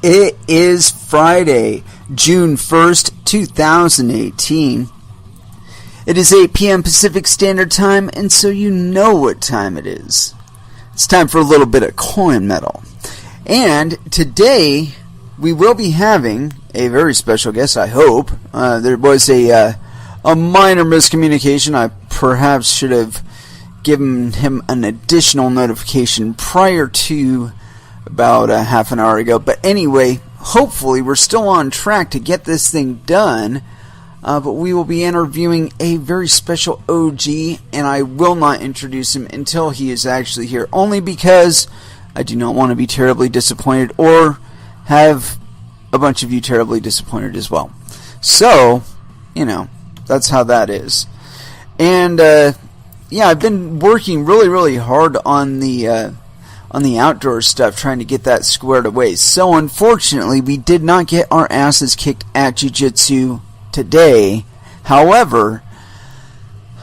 It is Friday, June 1st, 2018. It is 8 p.m. Pacific Standard Time, and so you know what time it is. It's time for a little bit of coin metal. And today, we will be having a very special guest, I hope. There was a minor miscommunication. I perhaps should have given him an additional notification prior to about a half an hour ago. But anyway, hopefully we're still on track to get this thing done. But we will be interviewing a very special OG, and I will not introduce him until he is actually here, only because I do not want to be terribly disappointed or have a bunch of you terribly disappointed as well. So, you know, that's how that is. And yeah, I've been working really hard on the outdoor stuff, trying to get that squared away. So unfortunately, we did not get our asses kicked at Jiu-Jitsu today. However,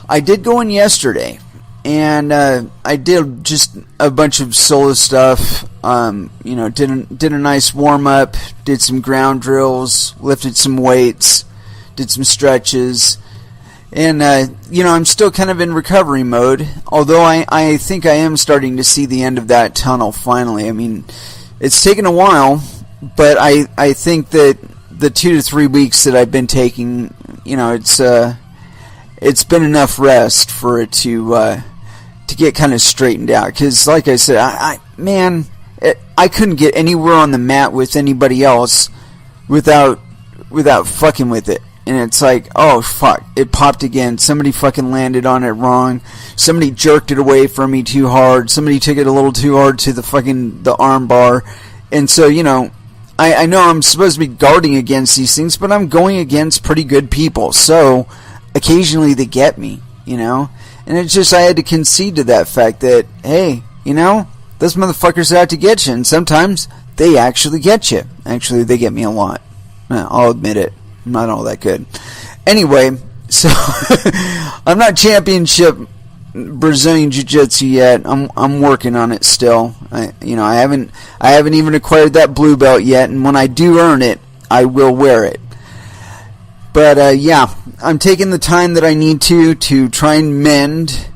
I did go in yesterday, and I did just a bunch of solo stuff. You know, did a nice warm up, did some ground drills, lifted some weights, did some stretches. And, you know, I'm still kind of in recovery mode, although I think I am starting to see the end of that tunnel finally. I mean, it's taken a while, but I think that the 2 to 3 weeks that I've been taking, you know, it's been enough rest for it to get kind of straightened out. Because, like I said, I couldn't get anywhere on the mat with anybody else without fucking with it. And it's like, oh fuck, it popped again. Somebody fucking landed on it wrong. Somebody jerked it away from me too hard. Somebody took it a little too hard to the arm bar. And so, you know, I know I'm supposed to be guarding against these things, but I'm going against pretty good people. So, occasionally they get me, you know? And it's just, I had to concede to that fact that, hey, you know, those motherfuckers are out to get you. And sometimes they actually get you. Actually, they get me a lot. I'll admit it. I'm not all that good. Anyway, so I'm not championship Brazilian Jiu-Jitsu yet. I'm working on it still. I haven't even acquired that blue belt yet. And when I do earn it, I will wear it. But yeah, I'm taking the time that I need to try and mend.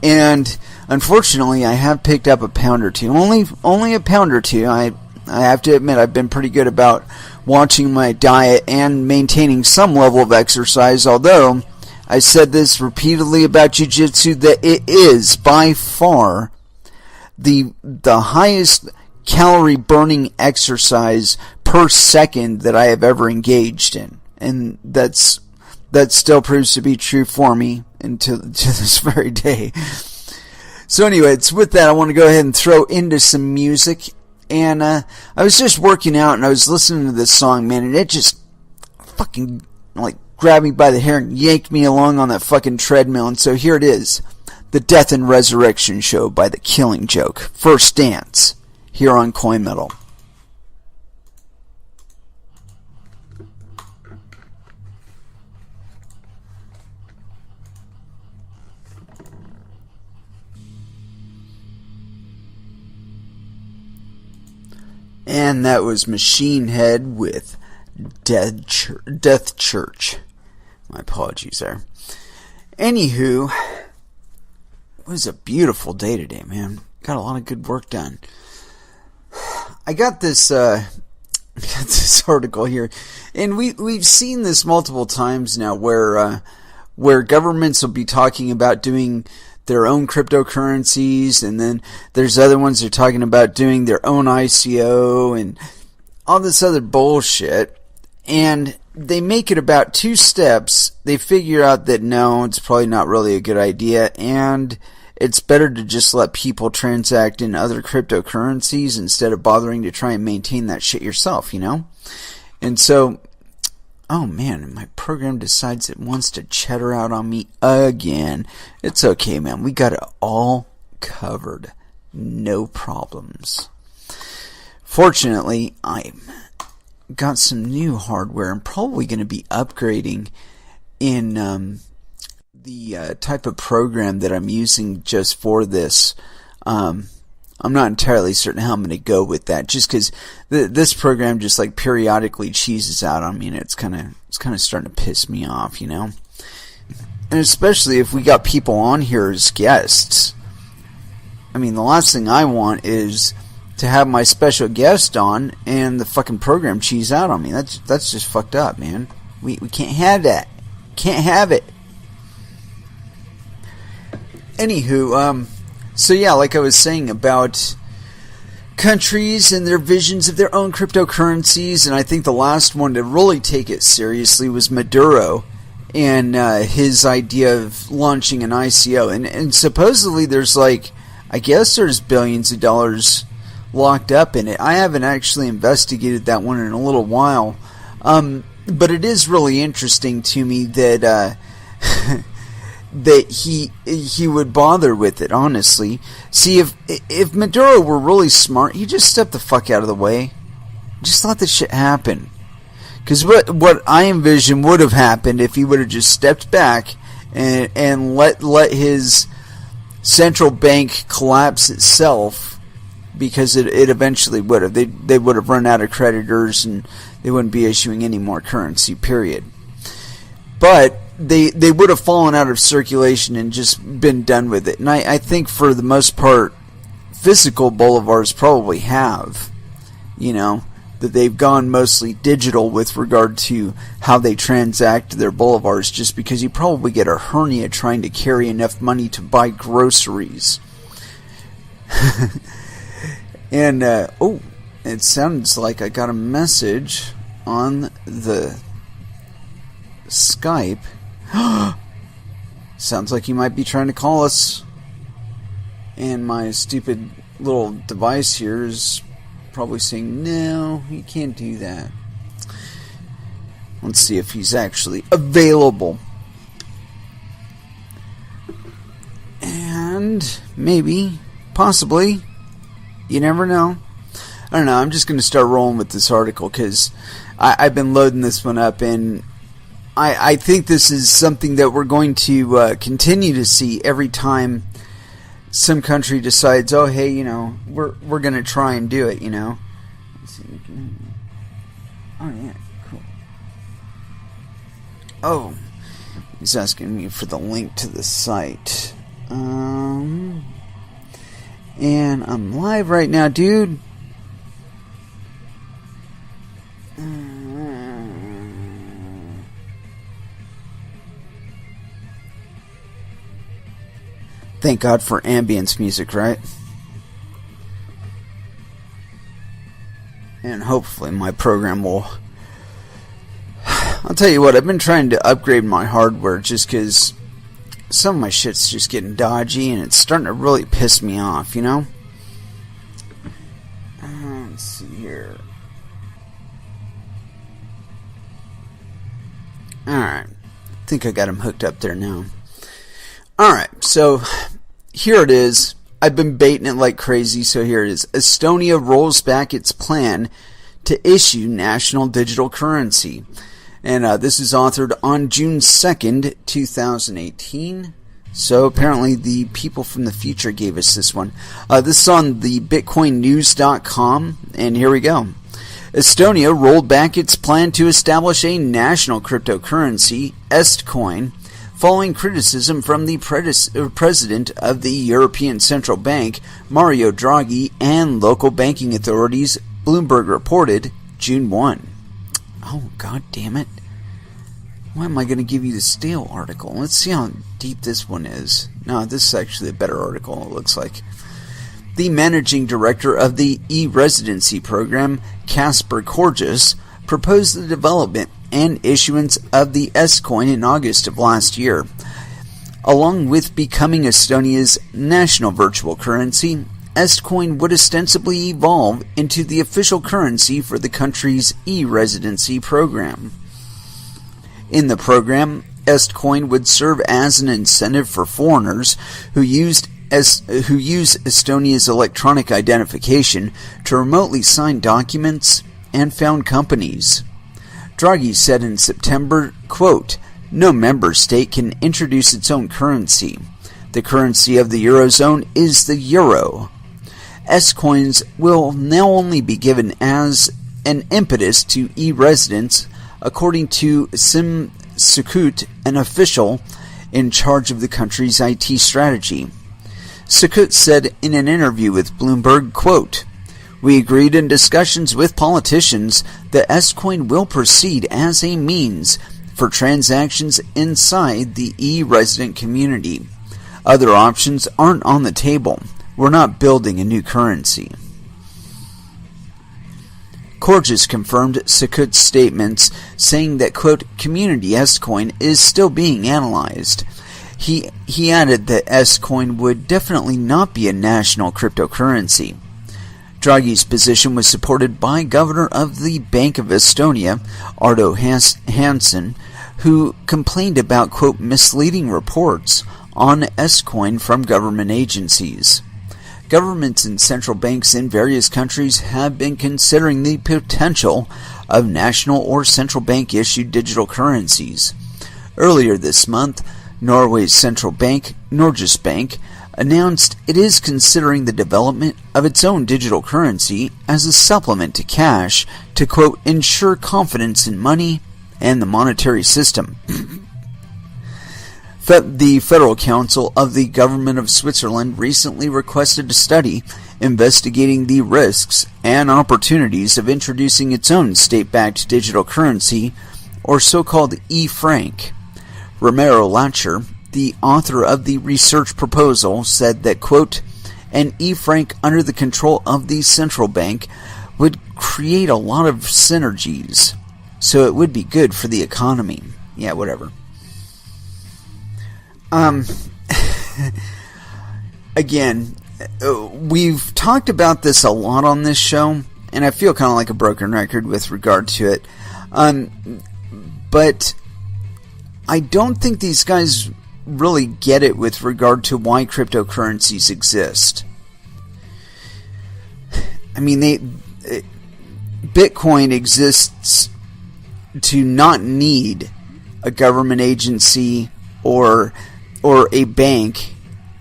And unfortunately, I have picked up a pound or two. Only a pound or two. I have to admit, I've been pretty good about watching my diet and maintaining some level of exercise, although I said this repeatedly about Jiu-Jitsu, that it is by far the highest calorie burning exercise per second that I have ever engaged in. And that still proves to be true for me to this very day. So anyway, it's with that I want to go ahead and throw into some music. And I was just working out, and I was listening to this song, man, and it just fucking, like, grabbed me by the hair and yanked me along on that fucking treadmill. And so here it is, The Death and Resurrection Show by The Killing Joke. First Dance, here on Coin Metal. And that was Machine Head with Death Church. My apologies there. Anywho, it was a beautiful day today, man. Got a lot of good work done. I got this article here, and we've seen this multiple times now, where governments will be talking about doing their own cryptocurrencies, and then there's other ones that are talking about doing their own ICO and all this other bullshit. And they make it about 2 steps. They figure out that no, it's probably not really a good idea, and it's better to just let people transact in other cryptocurrencies instead of bothering to try and maintain that shit yourself, you know? And so, oh man, my program decides it wants to cheddar out on me again. It's okay, man. We got it all covered. No problems. Fortunately, I got some new hardware. I'm probably going to be upgrading in the type of program that I'm using just for this. I'm not entirely certain how I'm going to go with that, just because this program just like periodically cheeses out on me, and it's kind of starting to piss me off, you know. And especially if we got people on here as guests. I mean, the last thing I want is to have my special guest on and the fucking program cheese out on me. That's just fucked up, man. We can't have that. Can't have it. Anywho, so yeah, like I was saying about countries and their visions of their own cryptocurrencies, and I think the last one to really take it seriously was Maduro and his idea of launching an ICO. And supposedly there's like, I guess there's billions of dollars locked up in it. I haven't actually investigated that one in a little while, but it is really interesting to me that that he would bother with it, honestly. See, if Maduro were really smart, he'd just step the fuck out of the way. Just let this shit happen. Because what I envision would have happened if he would have just stepped back and let his central bank collapse itself, because it eventually would have. They would have run out of creditors and they wouldn't be issuing any more currency, period. But they would have fallen out of circulation and just been done with it. And I think for the most part, physical bolivars probably have, you know, that they've gone mostly digital with regard to how they transact their bolivars, just because you probably get a hernia trying to carry enough money to buy groceries. And, oh, it sounds like I got a message on the Skype. Sounds like you might be trying to call us. And my stupid little device here is probably saying, no, you can't do that. Let's see if he's actually available. And maybe, possibly, you never know. I don't know, I'm just going to start rolling with this article because I've been loading this one up, and I think this is something that we're going to continue to see every time some country decides, oh, hey, you know, we're going to try and do it, you know. Let's see. Oh, yeah, cool. Oh, he's asking me for the link to the site. And I'm live right now, dude. Thank God for ambience music, right? And hopefully my program will... I'll tell you what, I've been trying to upgrade my hardware just because some of my shit's just getting dodgy and it's starting to really piss me off, you know? Let's see here. Alright. I think I got him hooked up there now. Alright, so here it is. I've been baiting it like crazy, so here it is. Estonia rolls back its plan to issue national digital currency. And this is authored on June 2nd, 2018. So apparently the people from the future gave us this one. This is on the bitcoinnews.com, and here we go. Estonia rolled back its plan to establish a national cryptocurrency, Estcoin, following criticism from the president of the European Central Bank, Mario Draghi, and local banking authorities, Bloomberg reported June 1. Oh, god damn it. Why am I going to give you the stale article? Let's see how deep this one is. No, this is actually a better article, it looks like. The managing director of the e-residency program, Kasper Korgis, proposed the development and issuance of the Estcoin in August of last year. Along with becoming Estonia's national virtual currency, Estcoin would ostensibly evolve into the official currency for the country's e-residency program. In the program, Estcoin would serve as an incentive for foreigners who use Estonia's electronic identification to remotely sign documents and found companies. Draghi said in September, quote, "No member state can introduce its own currency. The currency of the Eurozone is the euro. S-Coins will now only be given as an impetus to e-residents, according to Sim Sukut, an official in charge of the country's IT strategy. Sukut said in an interview with Bloomberg, quote, "We agreed in discussions with politicians that S-Coin will proceed as a means for transactions inside the e-resident community. Other options aren't on the table. We're not building a new currency." Corgis confirmed Sukut's statements, saying that, quote, "Community S-Coin is still being analyzed." He added that S-Coin would definitely not be a national cryptocurrency. Draghi's position was supported by Governor of the Bank of Estonia, Ardo Hansen, who complained about, quote, "misleading reports on S-Coin from government agencies." Governments and central banks in various countries have been considering the potential of national or central bank issued digital currencies. Earlier this month, Norway's central bank, Norges Bank, announced it is considering the development of its own digital currency as a supplement to cash to, quote, "ensure confidence in money and the monetary system." The Federal Council of the Government of Switzerland recently requested a study investigating the risks and opportunities of introducing its own state-backed digital currency, or so-called e-franc. Romero Lacher, the author of the research proposal, said that, quote, "an e-franc under the control of the central bank would create a lot of synergies, so it would be good for the economy." Yeah, whatever. Again, we've talked about this a lot on this show, and I feel kind of like a broken record with regard to it. But I don't think these guys really get it with regard to why cryptocurrencies exist. I mean, Bitcoin exists to not need a government agency or a bank,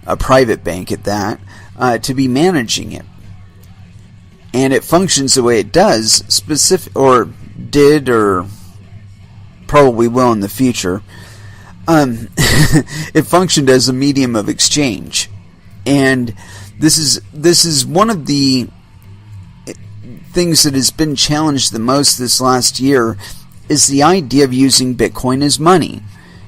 a private bank at that, to be managing it. And it functions the way it does, or did, or probably will in the future. It functioned as a medium of exchange. And this is one of the things that has been challenged the most this last year, is the idea of using Bitcoin as money.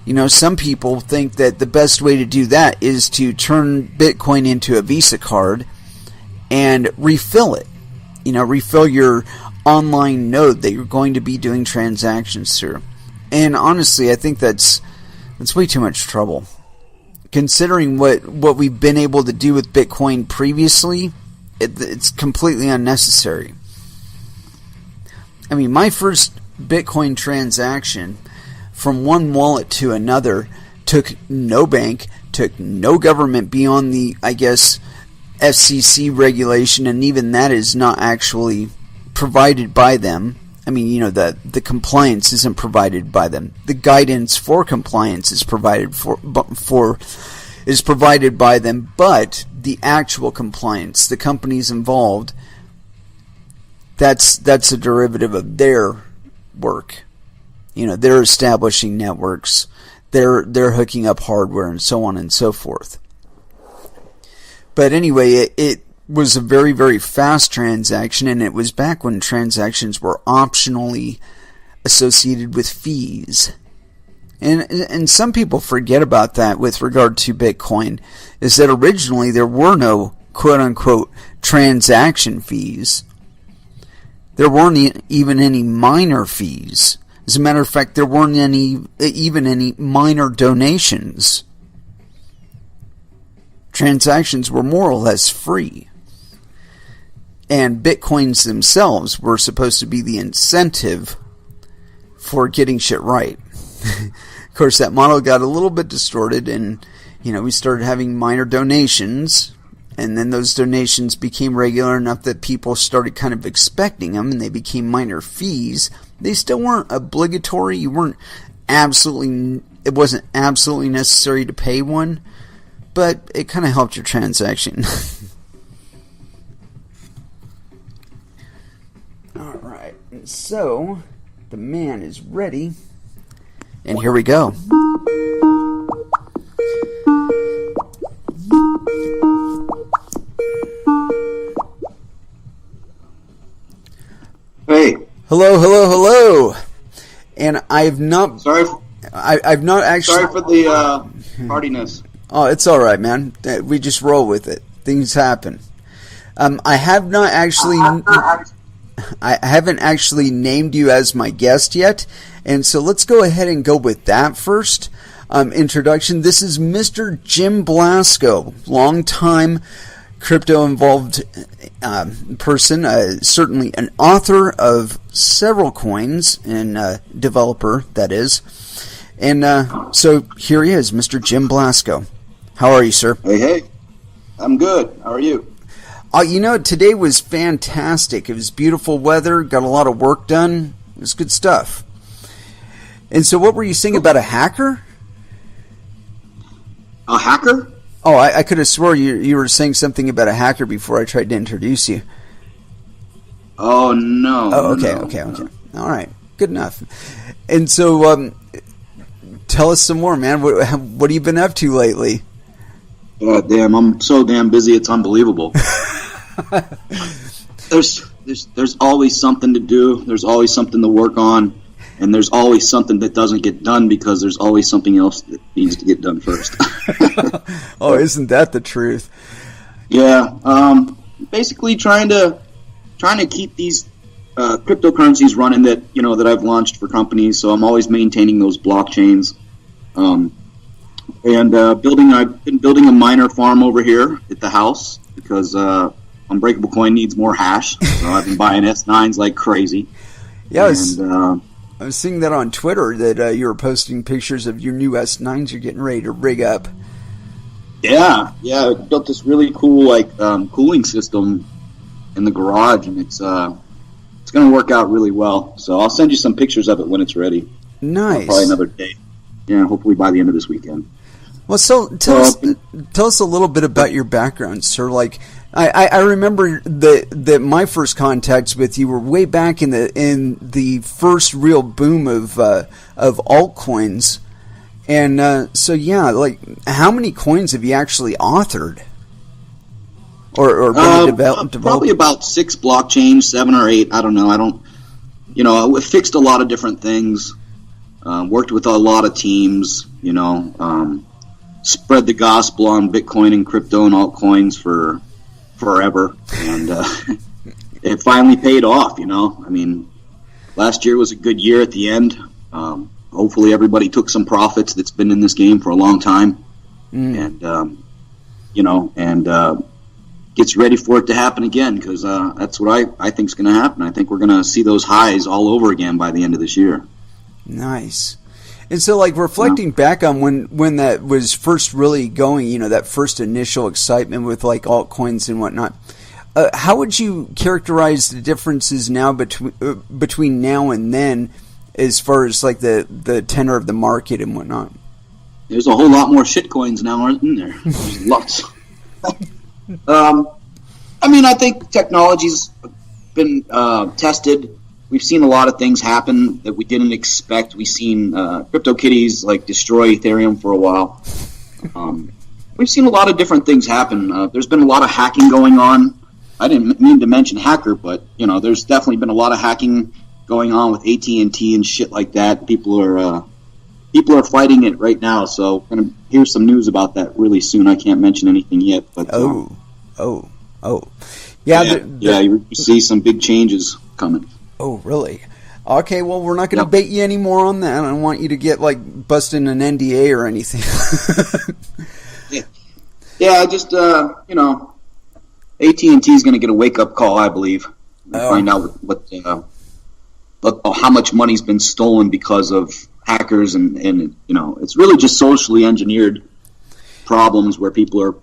You know, some people think that the best way to do that is to turn Bitcoin into a Visa card and refill it. You know, refill your online node that you're going to be doing transactions through. And honestly, I think that's way too much trouble. Considering what we've been able to do with Bitcoin previously, it's completely unnecessary. I mean, my first Bitcoin transaction from one wallet to another took no bank, took no government beyond the, I guess, FCC regulation, and even that is not actually provided by them. I mean, you know, the compliance isn't provided by them. The guidance for compliance is provided by them, but the actual compliance, the companies involved, that's a derivative of their work. You know, they're establishing networks, they're hooking up hardware, and so on and so forth. But anyway, it was a very, very fast transaction, and it was back when transactions were optionally associated with fees. And some people forget about that with regard to Bitcoin, is that originally there were no quote-unquote transaction fees. There weren't even any minor fees. As a matter of fact, there weren't even any minor donations. Transactions were more or less free. And Bitcoins themselves were supposed to be the incentive for getting shit right. Of course, that model got a little bit distorted, and we started having minor donations, and then those donations became regular enough that people started kind of expecting them, and they became minor fees. They still weren't obligatory. It wasn't absolutely necessary to pay one, but it kind of helped your transaction. Alright, so the man is ready. And here we go. Hey. Hello. And I've not... I've not actually... Sorry for the tardiness. Oh, it's alright, man. We just roll with it. Things happen. I have not actually... I haven't actually named you as my guest yet, and so let's go ahead and go with that first. Introduction. This is Mr. Jim Blasko, long-time crypto-involved person, certainly an author of several coins, and developer, that is. And so here he is, Mr. Jim Blasko. How are you, sir? Hey. I'm good. How are you? Today was fantastic. It was beautiful weather, got a lot of work done. It was good stuff. And so what were you saying about a hacker? A hacker? Oh, I could have swore you were saying something about a hacker before I tried to introduce you. Oh, no. Oh, okay. All right, good enough. And so tell us some more, man. What have you been up to lately? God damn, I'm so damn busy, it's unbelievable. There's always something to do, there's always something to work on, and there's always something that doesn't get done because there's always something else that needs to get done first. Oh, isn't that the truth? Yeah, basically trying to keep these cryptocurrencies running that I've launched for companies, so I'm always maintaining those blockchains. And I've been building a miner farm over here at the house because Unbreakable Coin needs more hash. So I've been buying S9s like crazy. Yeah, I was seeing that on Twitter that you were posting pictures of your new S9s you're getting ready to rig up. Yeah, I built this really cool cooling system in the garage, and it's going to work out really well. So I'll send you some pictures of it when it's ready. Nice. Probably another day. Yeah, hopefully by the end of this weekend. Well, so tell us a little bit about your background, sir. Like, I remember that my first contacts with you were way back in the first real boom of altcoins, and so yeah, like how many coins have you actually authored, or developed? Probably about 6 blockchains, 7 or 8. I don't know. I fixed a lot of different things. Worked with a lot of teams. Spread the gospel on Bitcoin and crypto and altcoins for forever, and it finally paid off. Last year was a good year at the end. Hopefully everybody took some profits that's been in this game for a long time, and gets ready for it to happen again, because that's what I think is going to happen. I think we're going to see those highs all over again by the end of this year. Nice. And so, like, reflecting back on when that was first really going, that first initial excitement with, like, altcoins and whatnot, how would you characterize the differences now between now and then as far as, like, the tenor of the market and whatnot? There's a whole lot more shitcoins now, aren't there? There's lots. I think technology's been tested. We've seen a lot of things happen that we didn't expect. We've seen CryptoKitties destroy Ethereum for a while. We've seen a lot of different things happen. There's been a lot of hacking going on. I didn't mean to mention hacker, but there's definitely been a lot of hacking going on with AT&T and shit like that. People are fighting it right now. So we're gonna hear some news about that really soon. I can't mention anything yet, but yeah, you see some big changes coming. Oh, really? Okay, well, we're not going to bait you anymore on that. I don't want you to get, busting an NDA or anything. Yeah, just, AT&T is going to get a wake-up call, I believe. Find out how much money's been stolen because of hackers, and it's really just socially engineered problems where people are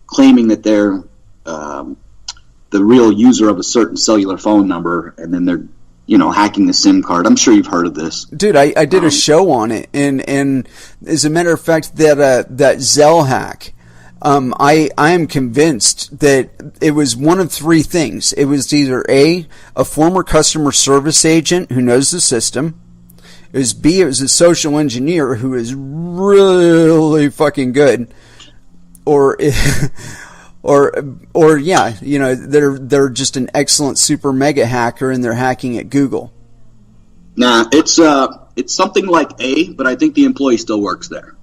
claiming that they're the real user of a certain cellular phone number, and then they're hacking the SIM card. I'm sure you've heard of this. Dude, I did a show on it, and as a matter of fact, that Zell hack, I am convinced that it was one of three things. It was either A, a former customer service agent who knows the system. It was B, it was a social engineer who is really fucking good. Or yeah, you know, they're just an excellent super mega hacker and they're hacking at Google. Nah, it's something like A, but I think the employee still works there.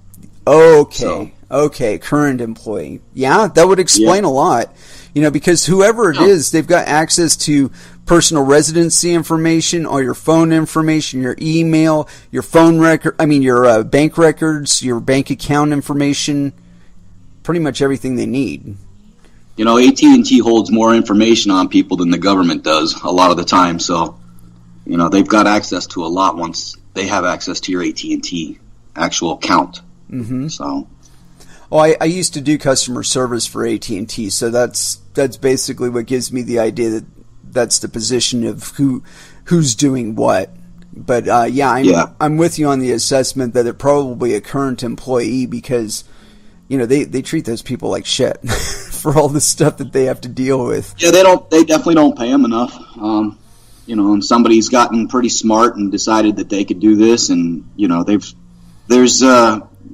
Okay. Okay, current employee. Yeah, that would explain a lot. You know, because whoever it is, they've got access to personal residency information, all your phone information, your email, your phone record, your bank records, your bank account information, pretty much everything they need. You know, AT&T holds more information on people than the government does a lot of the time, so, you know, they've got access to a lot once they have access to your AT&T actual account. Mm-hmm. So... Oh, I used to do customer service for AT&T, so that's basically what gives me the idea that that's the position of who's doing what. But I'm with you on the assessment that they're probably a current employee because, you know, they treat those people like shit for all the stuff that they have to deal with. Yeah, they definitely don't pay them enough. You know, and somebody's gotten pretty smart and decided that they could do this, and you know,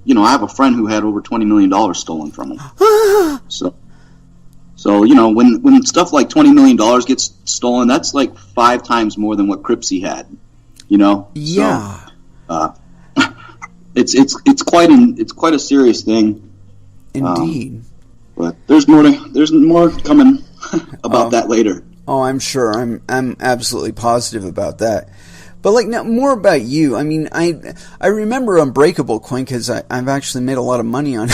you know, I have a friend who had over $20 million stolen from him. So you know, when stuff like $20 million gets stolen, that's like 5 times more than what Cripsy had. You know? Yeah. So, it's quite a serious thing. Indeed. But there's more coming about that later. Oh, I'm sure. I'm absolutely positive about that. But like now, more about you. I mean, I remember Unbreakable Coin because I've actually made a lot of money on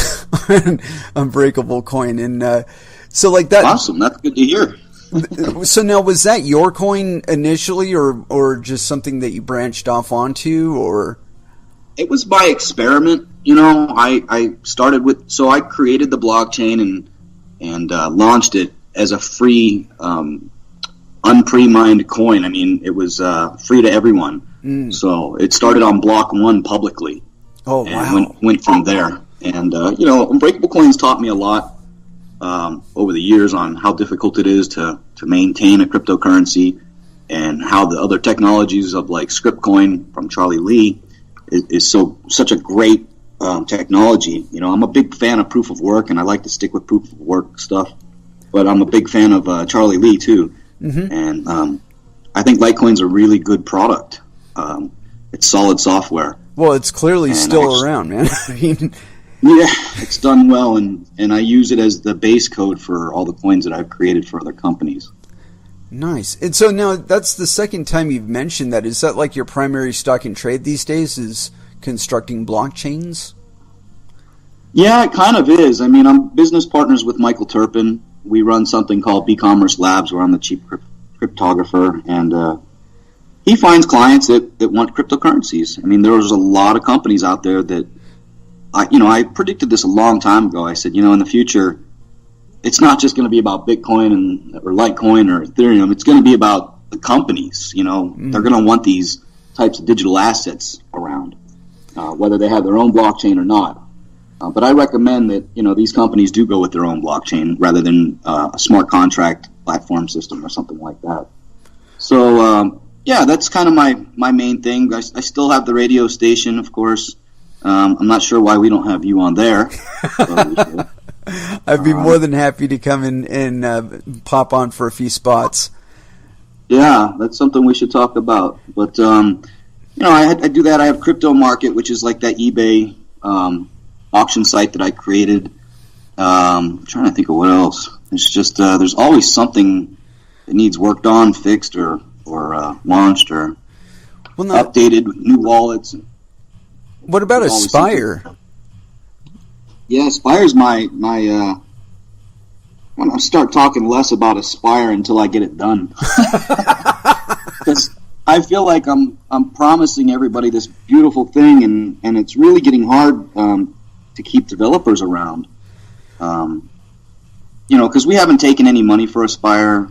Unbreakable Coin, and so like that. Awesome, that's good to hear. So now, was that your coin initially, or just something that you branched off onto, or? It was by experiment. You know, I started with, so I created the blockchain and launched it as a free. Unpre-mined coin. I mean, it was free to everyone. So it started on block 1 publicly. Oh, wow. And went from there. And, you know, Unbreakable Coins taught me a lot over the years on how difficult it is to maintain a cryptocurrency and how the other technologies of like Scriptcoin from Charlie Lee is such a great technology. You know, I'm a big fan of proof of work, and I like to stick with proof of work stuff. But I'm a big fan of Charlie Lee, too. Mm-hmm. And I think Litecoin's a really good product. It's solid software. Well, it's clearly still around, man. I mean, yeah, it's done well, and I use it as the base code for all the coins that I've created for other companies. Nice. And so now that's the second time you've mentioned that. Is that like your primary stock and trade these days, is constructing blockchains? Yeah, it kind of is. I mean, I'm business partners with Michael Turpin. We run something called B-Commerce Labs, where I'm the chief cryptographer, and he finds clients that want cryptocurrencies. I mean, there's a lot of companies out there that, I predicted this a long time ago. I said, in the future, it's not just going to be about Bitcoin or Litecoin or Ethereum. It's going to be about the companies. They're going to want these types of digital assets around, whether they have their own blockchain or not. But I recommend that, these companies do go with their own blockchain rather than a smart contract platform system or something like that. So, that's kind of my main thing. I still have the radio station, of course. I'm not sure why we don't have you on there. I'd be more than happy to come in and pop on for a few spots. Yeah, that's something we should talk about. But, I do that. I have Crypto Market, which is like that eBay auction site that I created. I'm trying to think of what else. It's just there's always something that needs worked on, fixed, or launched, or updated with new wallets. What about Aspire? Yeah, Aspire's my I'm gonna start talking less about Aspire until I get it done. Because I feel like I'm promising everybody this beautiful thing, and it's really getting hard to keep developers around. Because we haven't taken any money for Aspire.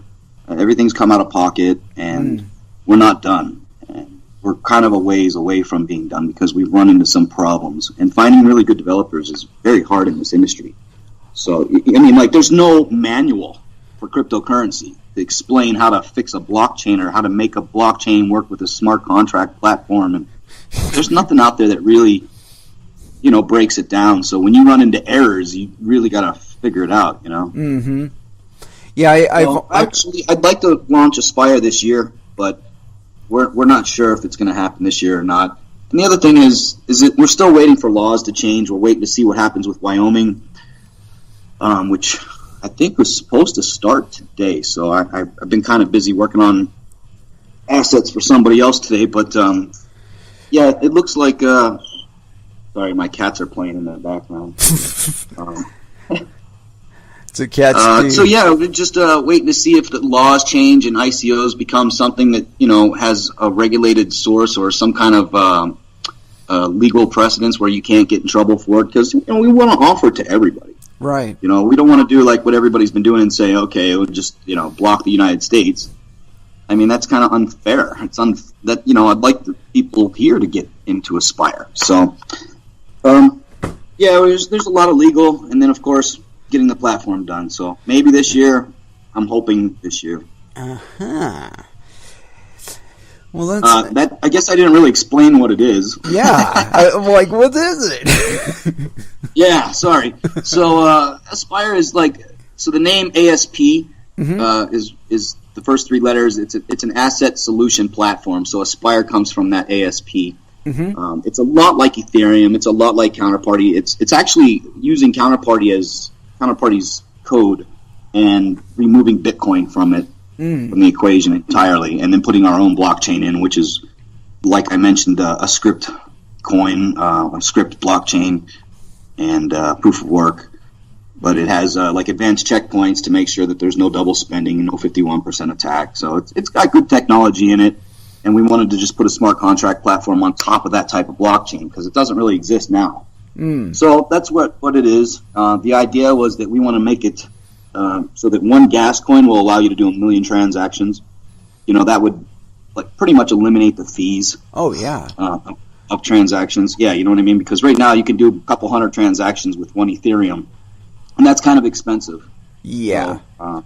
Everything's come out of pocket, and we're not done. And we're kind of a ways away from being done because we've run into some problems. And finding really good developers is very hard in this industry. So, I mean, like, there's no manual for cryptocurrency to explain how to fix a blockchain or how to make a blockchain work with a smart contract platform. And there's nothing out there that really, breaks it down. So when you run into errors, you really got to figure it out, Mm-hmm. Yeah, I'd like to launch Aspire this year, but we're not sure if it's going to happen this year or not. And the other thing is that we're still waiting for laws to change. We're waiting to see what happens with Wyoming, which I think was supposed to start today. So I've been kind of busy working on assets for somebody else today. But, yeah, it looks like... sorry, my cats are playing in the background. It's a cat's so, yeah, we're just waiting to see if the laws change and ICOs become something that, has a regulated source or some kind of legal precedence where you can't get in trouble for it. Because, we want to offer it to everybody. Right. We don't want to do like what everybody's been doing and say, okay, we'll just, block the United States. I mean, that's kind of unfair. It's I'd like the people here to get into Aspire. So, yeah, there's a lot of legal, and then, of course, getting the platform done. So maybe this year. I'm hoping this year. Uh-huh. Well, that's... I guess I didn't really explain what it is. Yeah. I'm like, what is it? Yeah, sorry. So Aspire is so the name ASP is the first three letters. It's an asset solution platform. So Aspire comes from that ASP. Mm-hmm. It's a lot like Ethereum. It's a lot like Counterparty. It's actually using Counterparty's code and removing Bitcoin from it, from the equation entirely, and then putting our own blockchain in, which is, like I mentioned, a script coin, a script blockchain, and proof of work. But it has advanced checkpoints to make sure that there's no double spending and no 51% attack. So it's got good technology in it. And we wanted to just put a smart contract platform on top of that type of blockchain because it doesn't really exist now. So that's what it is. The idea was that we want to make it so that one gas coin will allow you to do 1 million transactions. That would pretty much eliminate the fees. Oh, yeah. Of transactions. Yeah, you know what I mean? Because right now you can do a couple hundred transactions with one Ethereum, and that's kind of expensive. Yeah. So,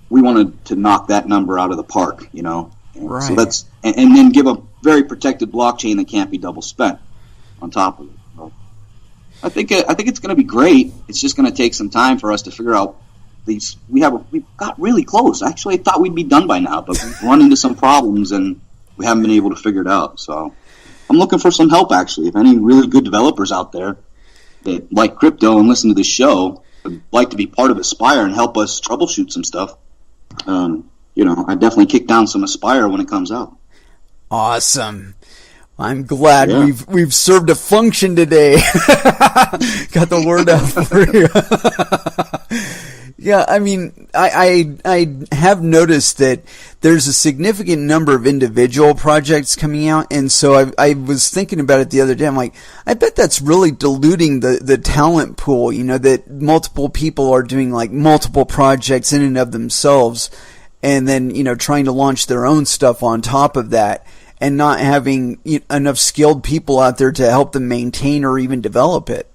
we wanted to knock that number out of the park, Right. So that's and then give a very protected blockchain that can't be double spent on top of it. So I think it's going to be great. It's just going to take some time for us to figure out these. We've got really close. Actually, I thought we'd be done by now, but we've run into some problems and we haven't been able to figure it out. So I'm looking for some help. Actually, if any really good developers out there that like crypto and listen to this show would like to be part of Aspire and help us troubleshoot some stuff. I definitely kick down some Aspire when it comes out. Awesome. I'm glad we've served a function today. Got the word out for you. Yeah, I mean, I have noticed that there's a significant number of individual projects coming out, and so I was thinking about it the other day. I'm like, I bet that's really diluting the talent pool, that multiple people are doing multiple projects in and of themselves, and then, trying to launch their own stuff on top of that, and not having enough skilled people out there to help them maintain or even develop it.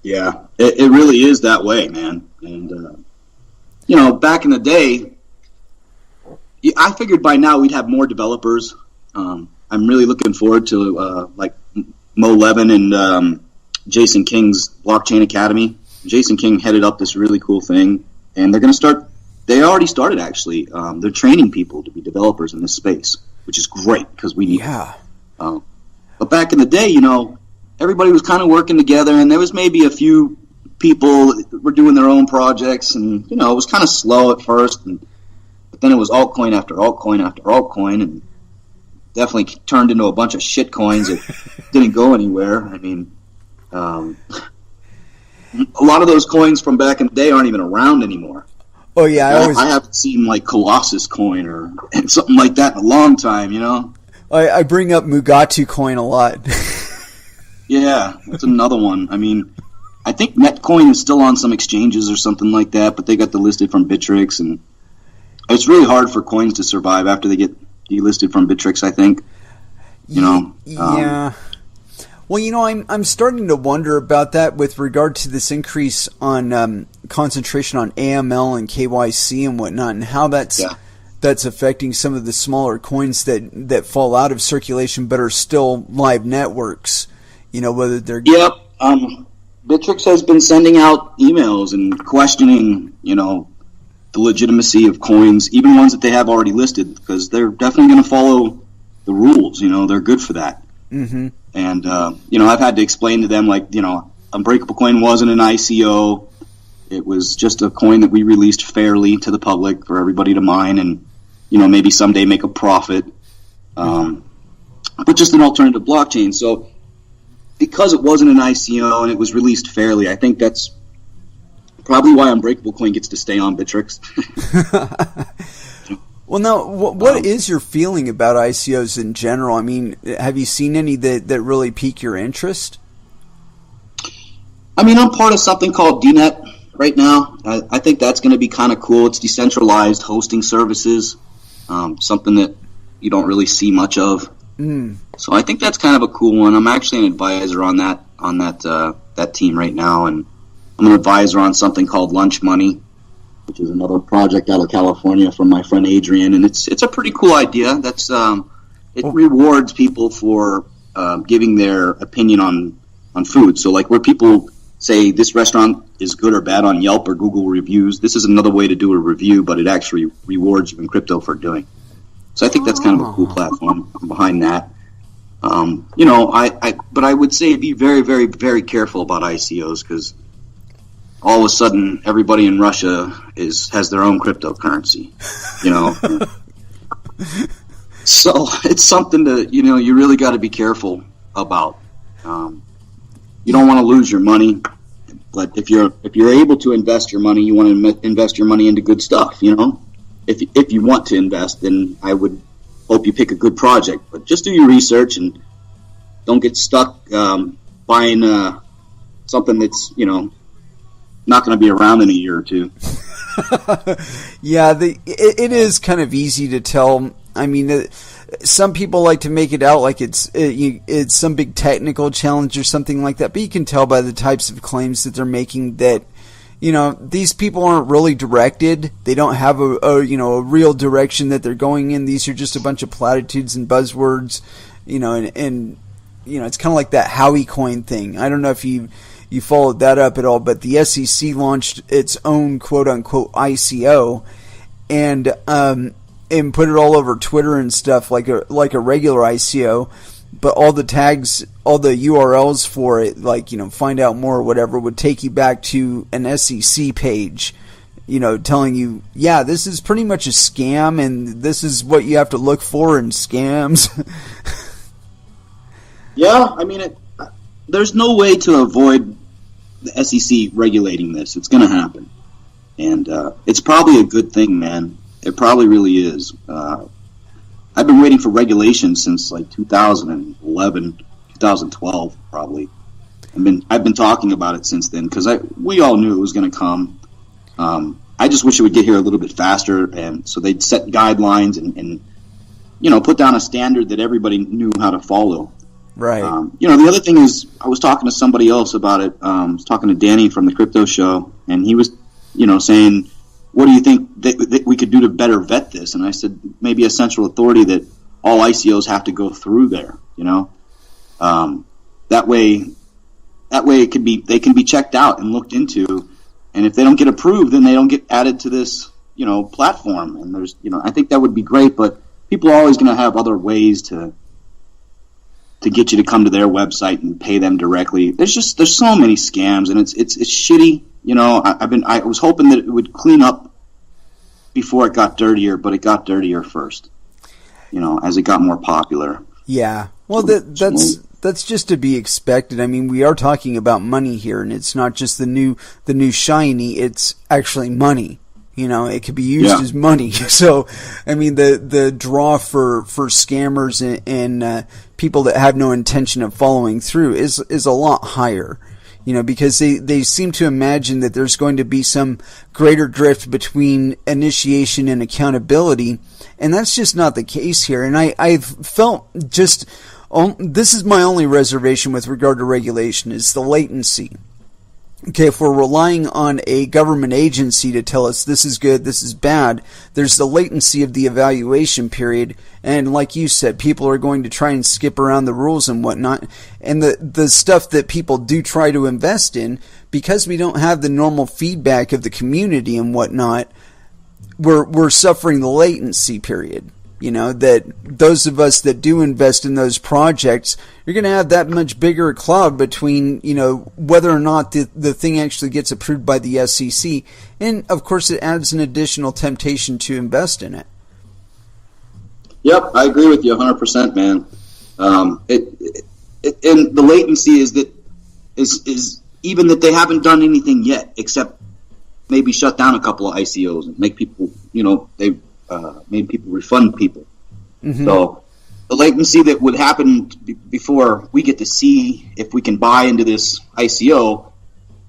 Yeah, it really is that way, man. And, back in the day, I figured by now we'd have more developers. I'm really looking forward to, Mo Levin and Jason King's Blockchain Academy. Jason King headed up this really cool thing, and they're going to start. They already started, actually. They're training people to be developers in this space, which is great because we need it. But back in the day, everybody was kind of working together, and there was maybe a few people that were doing their own projects, and, it was kind of slow at first, but then it was altcoin after altcoin after altcoin, and definitely turned into a bunch of shit coins that didn't go anywhere. I mean, a lot of those coins from back in the day aren't even around anymore. Oh, yeah. I haven't seen, Colossus coin or something like that in a long time, I bring up Mugatu coin a lot. Yeah, that's another one. I mean, I think Netcoin is still on some exchanges or something like that, but they got delisted from Bittrex, and it's really hard for coins to survive after they get delisted from Bittrex, I think. Yeah. Well, I'm starting to wonder about that with regard to this increase on concentration on AML and KYC and whatnot, and how that's affecting some of the smaller coins that fall out of circulation but are still live networks. Whether they're Bittrex has been sending out emails and questioning, the legitimacy of coins, even ones that they have already listed, because they're definitely going to follow the rules. They're good for that. Mm-hmm. And, I've had to explain to them, Unbreakable Coin wasn't an ICO. It was just a coin that we released fairly to the public for everybody to mine and, maybe someday make a profit. But just an alternative blockchain. So because it wasn't an ICO and it was released fairly, I think that's probably why Unbreakable Coin gets to stay on Bittrex. Well, now, what is your feeling about ICOs in general? I mean, have you seen any that really pique your interest? I mean, I'm part of something called DNet right now. I think that's going to be kind of cool. It's decentralized hosting services, something that you don't really see much of. So I think that's kind of a cool one. I'm actually an advisor on that team right now, and I'm an advisor on something called Lunch Money, which is another project out of California from my friend Adrian, and it's a pretty cool idea. That's it rewards people for giving their opinion on food. So where people say this restaurant is good or bad on Yelp or Google reviews, this is another way to do a review, but it actually rewards you in crypto for doing. So I think that's kind of a cool platform behind that. But I would say be very, very, very careful about ICOs, because all of a sudden everybody in Russia has their own cryptocurrency, So it's something to, you really got to be careful about. You don't want to lose your money, but if you're able to invest your money, you want to invest your money into good stuff, If you want to invest, then I would hope you pick a good project. But just do your research and don't get stuck buying something that's, not going to be around in a year or two. Yeah, it is kind of easy to tell. I mean, some people like to make it out like it's some big technical challenge or something like that, but you can tell by the types of claims that they're making that, these people aren't really directed. They don't have a real direction that they're going in. These are just a bunch of platitudes and buzzwords, and it's kind of like that Howie coin thing. I don't know if you followed that up at all, but the SEC launched its own quote-unquote ICO and put it all over Twitter and stuff like a regular ICO, but all the tags, all the URLs for it, find out more or whatever, would take you back to an SEC page, telling you, yeah, this is pretty much a scam and this is what you have to look for in scams. Yeah, I mean, there's no way to avoid the SEC regulating this. It's going to happen. And it's probably a good thing, man. It probably really is. I've been waiting for regulation since 2011, 2012, probably. I've been talking about it since then because we all knew it was going to come. I just wish it would get here a little bit faster, and so they'd set guidelines and put down a standard that everybody knew how to follow. Right. The other thing is, I was talking to somebody else about it. I was talking to Danny from the Crypto Show, and he was, saying, what do you think that we could do to better vet this? And I said, maybe a central authority that all ICOs have to go through there, That way they can be checked out and looked into, and if they don't get approved, then they don't get added to this, platform. And there's, I think that would be great, but people are always going to have other ways to get you to come to their website and pay them directly. There's so many scams, and it's shitty. I was hoping that it would clean up before it got dirtier, but it got dirtier first. As it got more popular. Yeah. Well, that's just to be expected. I mean, we are talking about money here, and it's not just the new shiny. It's actually money. It could be used as money. So, I mean, the draw for scammers and people that have no intention of following through is a lot higher. Because they seem to imagine that there's going to be some greater drift between initiation and accountability, and that's just not the case here. And I've felt just This is my only reservation with regard to regulation, is the latency. Okay, if we're relying on a government agency to tell us this is good, this is bad, there's the latency of the evaluation period, and like you said, people are going to try and skip around the rules and whatnot, and the stuff that people do try to invest in, because we don't have the normal feedback of the community and whatnot, we're suffering the latency period. You know, that those of us that do invest in those projects, you're going to have that much bigger cloud between, you know, whether or not the thing actually gets approved by the SEC. And, of course, it adds an additional temptation to invest in it. Yep, I agree with you 100%, man. And the latency is even that they haven't done anything yet, except maybe shut down a couple of ICOs and make people, you know, they've made people refund people. Mm-hmm. So the latency that would happen before we get to see if we can buy into this ICO,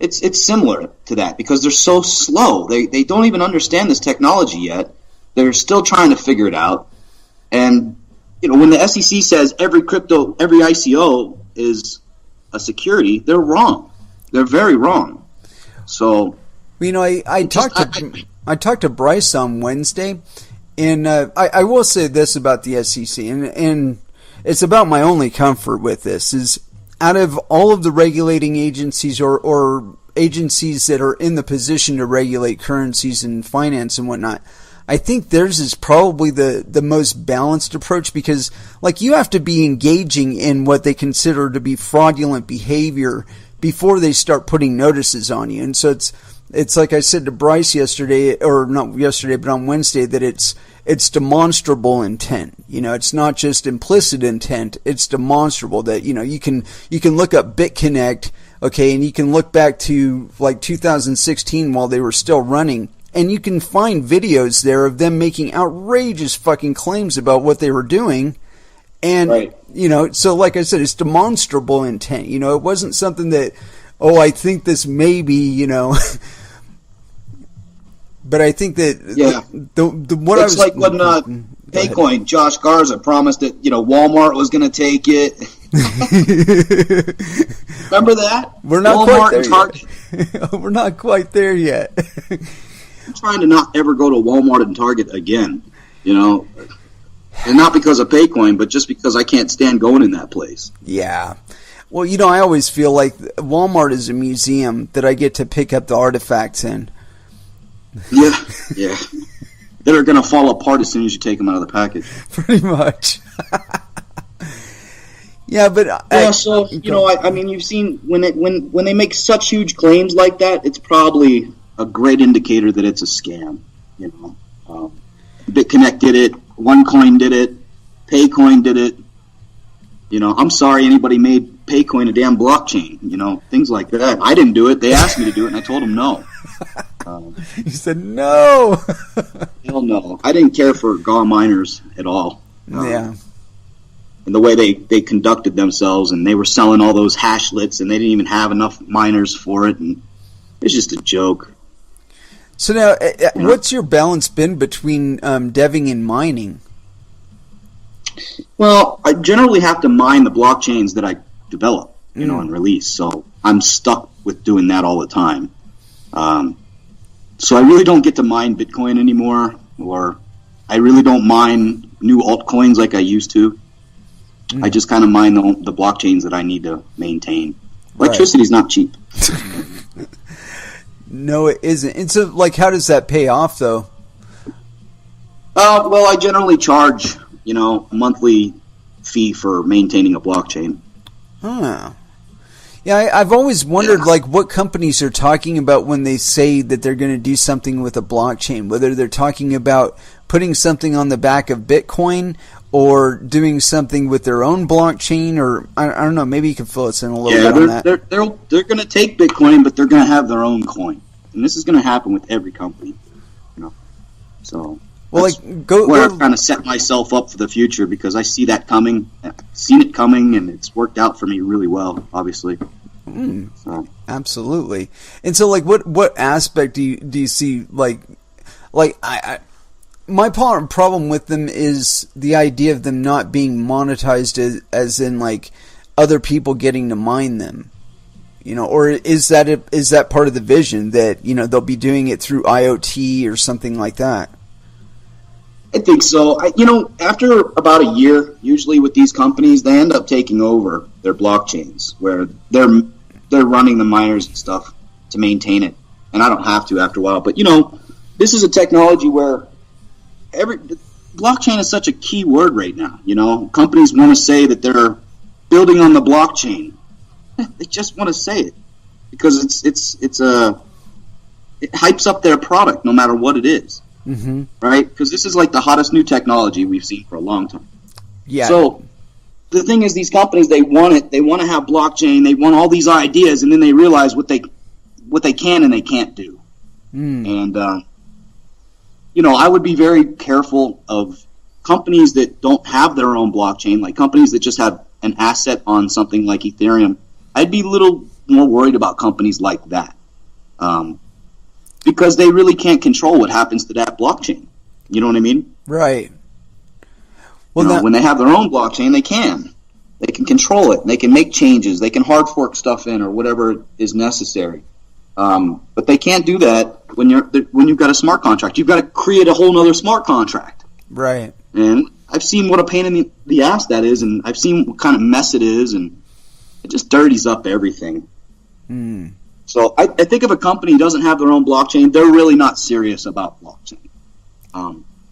it's similar to that because they're so slow. They don't even understand this technology yet. They're still trying to figure it out. And you know, when the SEC says every ICO is a security, they're wrong. They're very wrong. So you know, I talked to Bryce on Wednesday. And I will say this about the SEC, and it's about my only comfort with this, is out of all of the regulating agencies or agencies that are in the position to regulate currencies and finance and whatnot, I think theirs is probably the most balanced approach because, like, you have to be engaging in what they consider to be fraudulent behavior before they start putting notices on you. And so it's like I said to Bryce yesterday, or not yesterday, but on Wednesday, that it's demonstrable intent. You know, it's not just implicit intent, it's demonstrable that, you know, you can look up BitConnect, okay, and you can look back to like 2016 while they were still running, and you can find videos there of them making outrageous fucking claims about what they were doing. And, right. You know, so like I said, it's demonstrable intent. You know, it wasn't something that, oh, I think this may be, you know. But I think that what it's like when Paycoin, Josh Garza promised that, you know, Walmart was going to take it. Remember that? We're not Walmart quite there yet. We're not quite there yet. I'm trying to not ever go to Walmart and Target again, you know. And not because of Paycoin, but just because I can't stand going in that place. Yeah. Well, you know, I always feel like Walmart is a museum that I get to pick up the artifacts in. Yeah. That are going to fall apart as soon as you take them out of the package. Pretty much. Yeah, but so you know, I mean, you've seen when they make such huge claims like that, it's probably a great indicator that it's a scam. You know, BitConnect did it, OneCoin did it, Paycoin did it. You know, I'm sorry anybody made Paycoin a damn blockchain. You know, things like that. I didn't do it. They asked me to do it, and I told them no. You said no. Hell no. I didn't care for GAW miners at all. Yeah. And the way they conducted themselves, and they were selling all those hashlets, and they didn't even have enough miners for it, and it's just a joke. So now, what's your balance been between deving and mining? Well, I generally have to mine the blockchains that I develop, you know, and release. So I'm stuck with doing that all the time. So I really don't get to mine Bitcoin anymore, or I really don't mine new altcoins like I used to. I just kind of mine the blockchains that I need to maintain. Electricity's not cheap. No, it isn't. And so, like, how does that pay off, though? Well, I generally charge, you know, a monthly fee for maintaining a blockchain. Oh. Yeah, I've always wondered, like, what companies are talking about when they say that they're going to do something with a blockchain, whether they're talking about putting something on the back of Bitcoin or doing something with their own blockchain, or I don't know, maybe you can fill us in a little bit on that. They're going to take Bitcoin, but they're going to have their own coin. And this is going to happen with every company, you know. So, well, like, I've kind of set myself up for the future because I see that coming. I've seen it coming, and it's worked out for me really well, obviously. So. Absolutely. And so, like, what aspect do you see, like my problem with them is the idea of them not being monetized as in like other people getting to mine them. Or is that part of the vision that, they'll be doing it through IoT or something like that? I think so. After about a year, usually with these companies, they end up taking over their blockchains where they're running the miners and stuff to maintain it. And I don't have to after a while. But, this is a technology where blockchain is such a key word right now. Companies want to say that they're building on the blockchain. They just want to say it because it hypes up their product no matter what it is. Mm-hmm. Right? Because this is like the hottest new technology we've seen for a long time. Yeah. So the thing is, these companies, they want it. They want to have blockchain. They want all these ideas, and then they realize what they can and they can't do. And I would be very careful of companies that don't have their own blockchain, like companies that just have an asset on something like Ethereum. I'd be a little more worried about companies like that. Because they really can't control what happens to that blockchain. You know what I mean? Right. Well, when they have their own blockchain, they can. They can control it. They can make changes. They can hard fork stuff in or whatever is necessary. But they can't do that when you've got a smart contract. You've got to create a whole other smart contract. Right. And I've seen what a pain in the ass that is, and I've seen what kind of mess it is, and it just dirties up everything. So I think if a company doesn't have their own blockchain, they're really not serious about blockchain.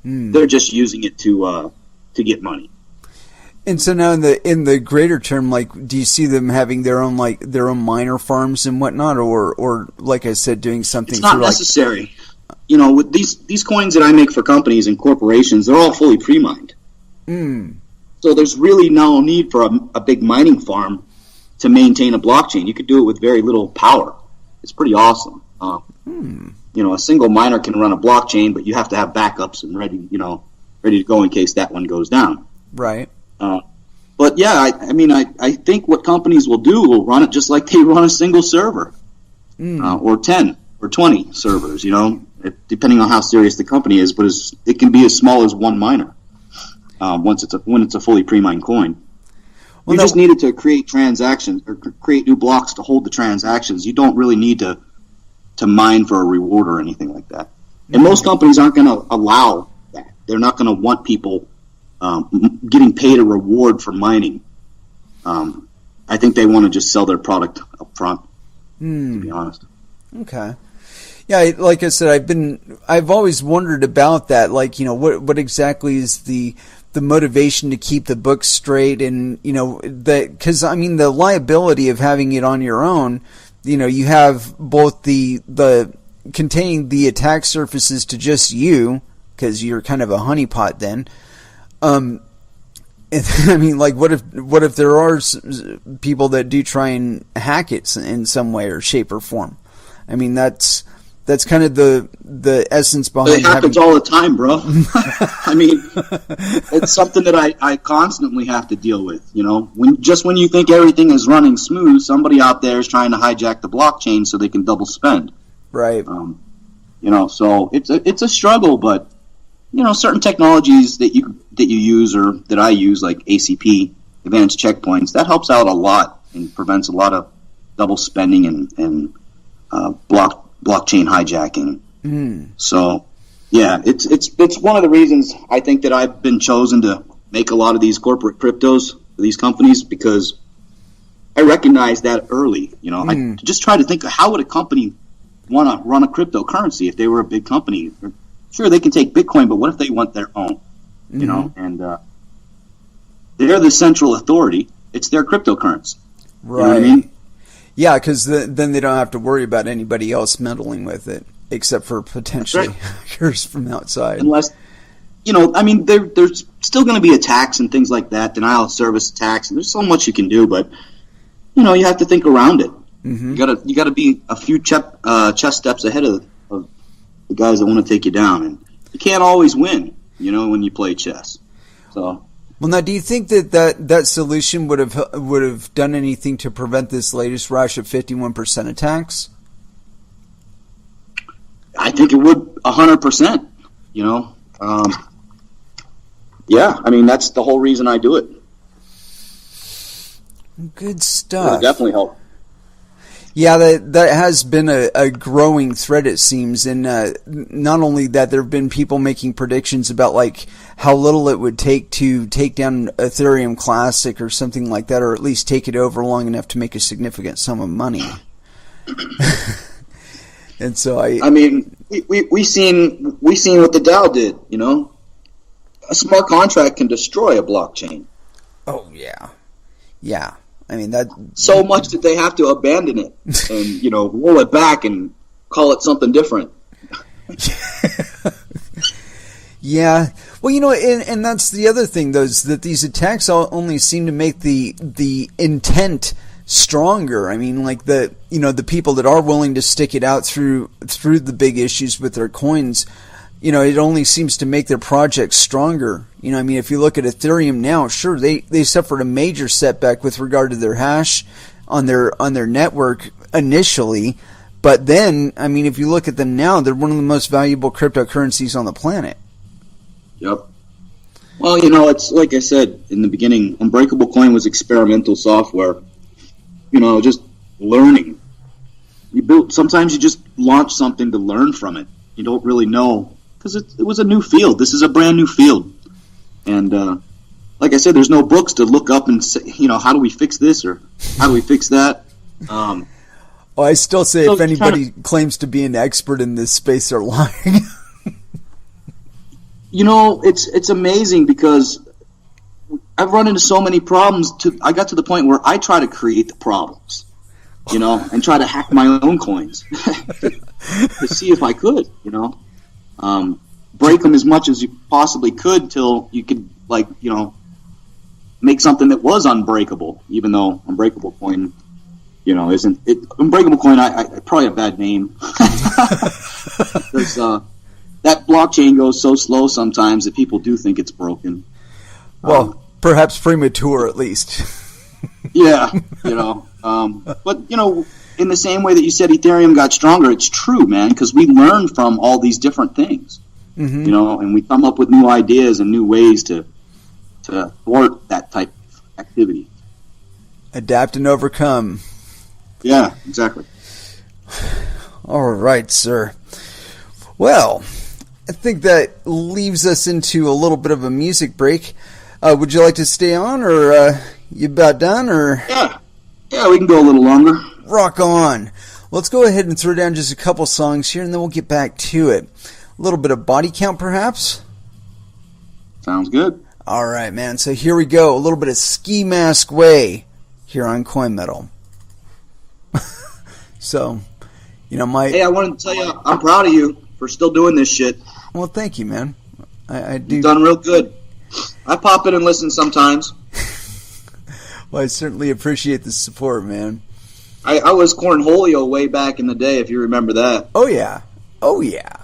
They're just using it to get money. And so now in the greater term, like, do you see them having their own miner farms and whatnot, or like I said, doing something? It's not necessary. With these coins that I make for companies and corporations, they're all fully pre-mined. So there's really no need for a big mining farm to maintain a blockchain. You could do it with very little power. It's pretty awesome. A single miner can run a blockchain, but you have to have backups and ready to go in case that one goes down. Right. But yeah, I think what companies will do will run it just like they run a single server, or 10 or 20 servers. Depending on how serious the company is, but it can be as small as one miner. When it's a fully pre-mined coin. You just needed to create transactions or create new blocks to hold the transactions. You don't really need to mine for a reward or anything like that. And most companies aren't going to allow that. They're not going to want people getting paid a reward for mining. I think they want to just sell their product up front, to be honest. Okay. Yeah, like I said, I've always wondered about that. Like, what exactly is the motivation to keep the books straight, and because the liability of having it on your own, you have both the containing the attack surfaces to just you, because you're kind of a honeypot then. What if there are people that do try and hack it in some way or shape or form? That's kind of the essence behind it. It happens all the time, bro. It's something that I constantly have to deal with. When you think everything is running smooth, somebody out there is trying to hijack the blockchain so they can double spend. Right. So it's a struggle, but certain technologies that you use or that I use, like ACP, advanced checkpoints, that helps out a lot and prevents a lot of double spending and blockchain hijacking. So, yeah, it's one of the reasons I think that I've been chosen to make a lot of these corporate cryptos for these companies, because I recognize that early. I just try to think of how would a company want to run a cryptocurrency if they were a big company. Sure, they can take Bitcoin, but what if they want their own? And they're the central authority. It's their cryptocurrency. Right. You know what I mean? Yeah, because then they don't have to worry about anybody else meddling with it, except for potentially hackers from outside. Unless, there's still going to be attacks and things like that, denial of service attacks, and there's so much you can do, but, you have to think around it. You got to be a few chess steps ahead of the guys that want to take you down, and you can't always win, when you play chess. So. Well, now, do you think that solution would have done anything to prevent this latest rush of 51% attacks? I think it would 100%. Yeah, I mean, that's the whole reason I do it. Good stuff. It'll definitely help. Yeah, that has been a growing thread, it seems, and not only that, there have been people making predictions about like how little it would take to take down Aetherium Classic or something like that, or at least take it over long enough to make a significant sum of money. And so I mean, we seen what the DAO did. You know, a smart contract can destroy a blockchain. Oh yeah, yeah. I mean that so much that they have to abandon it and roll it back and call it something different. Yeah, well, and that's the other thing, though, is that these attacks only seem to make the intent stronger. I mean, like the people that are willing to stick it out through the big issues with their coins. It only seems to make their projects stronger. I mean, if you look at Ethereum now, sure, they suffered a major setback with regard to their hash on their network initially, but then, I mean, if you look at them now, they're one of the most valuable cryptocurrencies on the planet. Yep. Well, it's like I said in the beginning, Unbreakable Coin was experimental software. Just learning. Sometimes you just launch something to learn from it. You don't really know. Because it was a new field. This is a brand new field. And like I said, there's no books to look up and say, how do we fix this or how do we fix that? I still say if anybody claims to be an expert in this space, they're lying. It's amazing because I've run into so many problems. I got to the point where I try to create the problems, and try to hack my own coins to see if I could, break them as much as you possibly could till you could, make something that was unbreakable, even though Unbreakable Coin, isn't it. Unbreakable Coin, I probably a bad name. Because that blockchain goes so slow sometimes that people do think it's broken. Well, perhaps premature at least. Yeah, but, in the same way that you said Ethereum got stronger, it's true, man, because we learn from all these different things, and we come up with new ideas and new ways to thwart that type of activity. Adapt and overcome. Yeah, exactly. All right, sir. Well, I think that leaves us into a little bit of a music break. Would you like to stay on, or you about done, or? Yeah, we can go a little longer. Rock on. Let's go ahead and throw down just a couple songs here, and then we'll get back to it. A little bit of body count, perhaps? Sounds good. All right, man. So here we go. A little bit of Ski Mask Way here on Coin Metal. So, Hey, I wanted to tell you, I'm proud of you for still doing this shit. Well, thank you, man. I do. You've done real good. I pop in and listen sometimes. Well, I certainly appreciate the support, man. I was Cornholio way back in the day, if you remember that. Oh, yeah. Oh, yeah.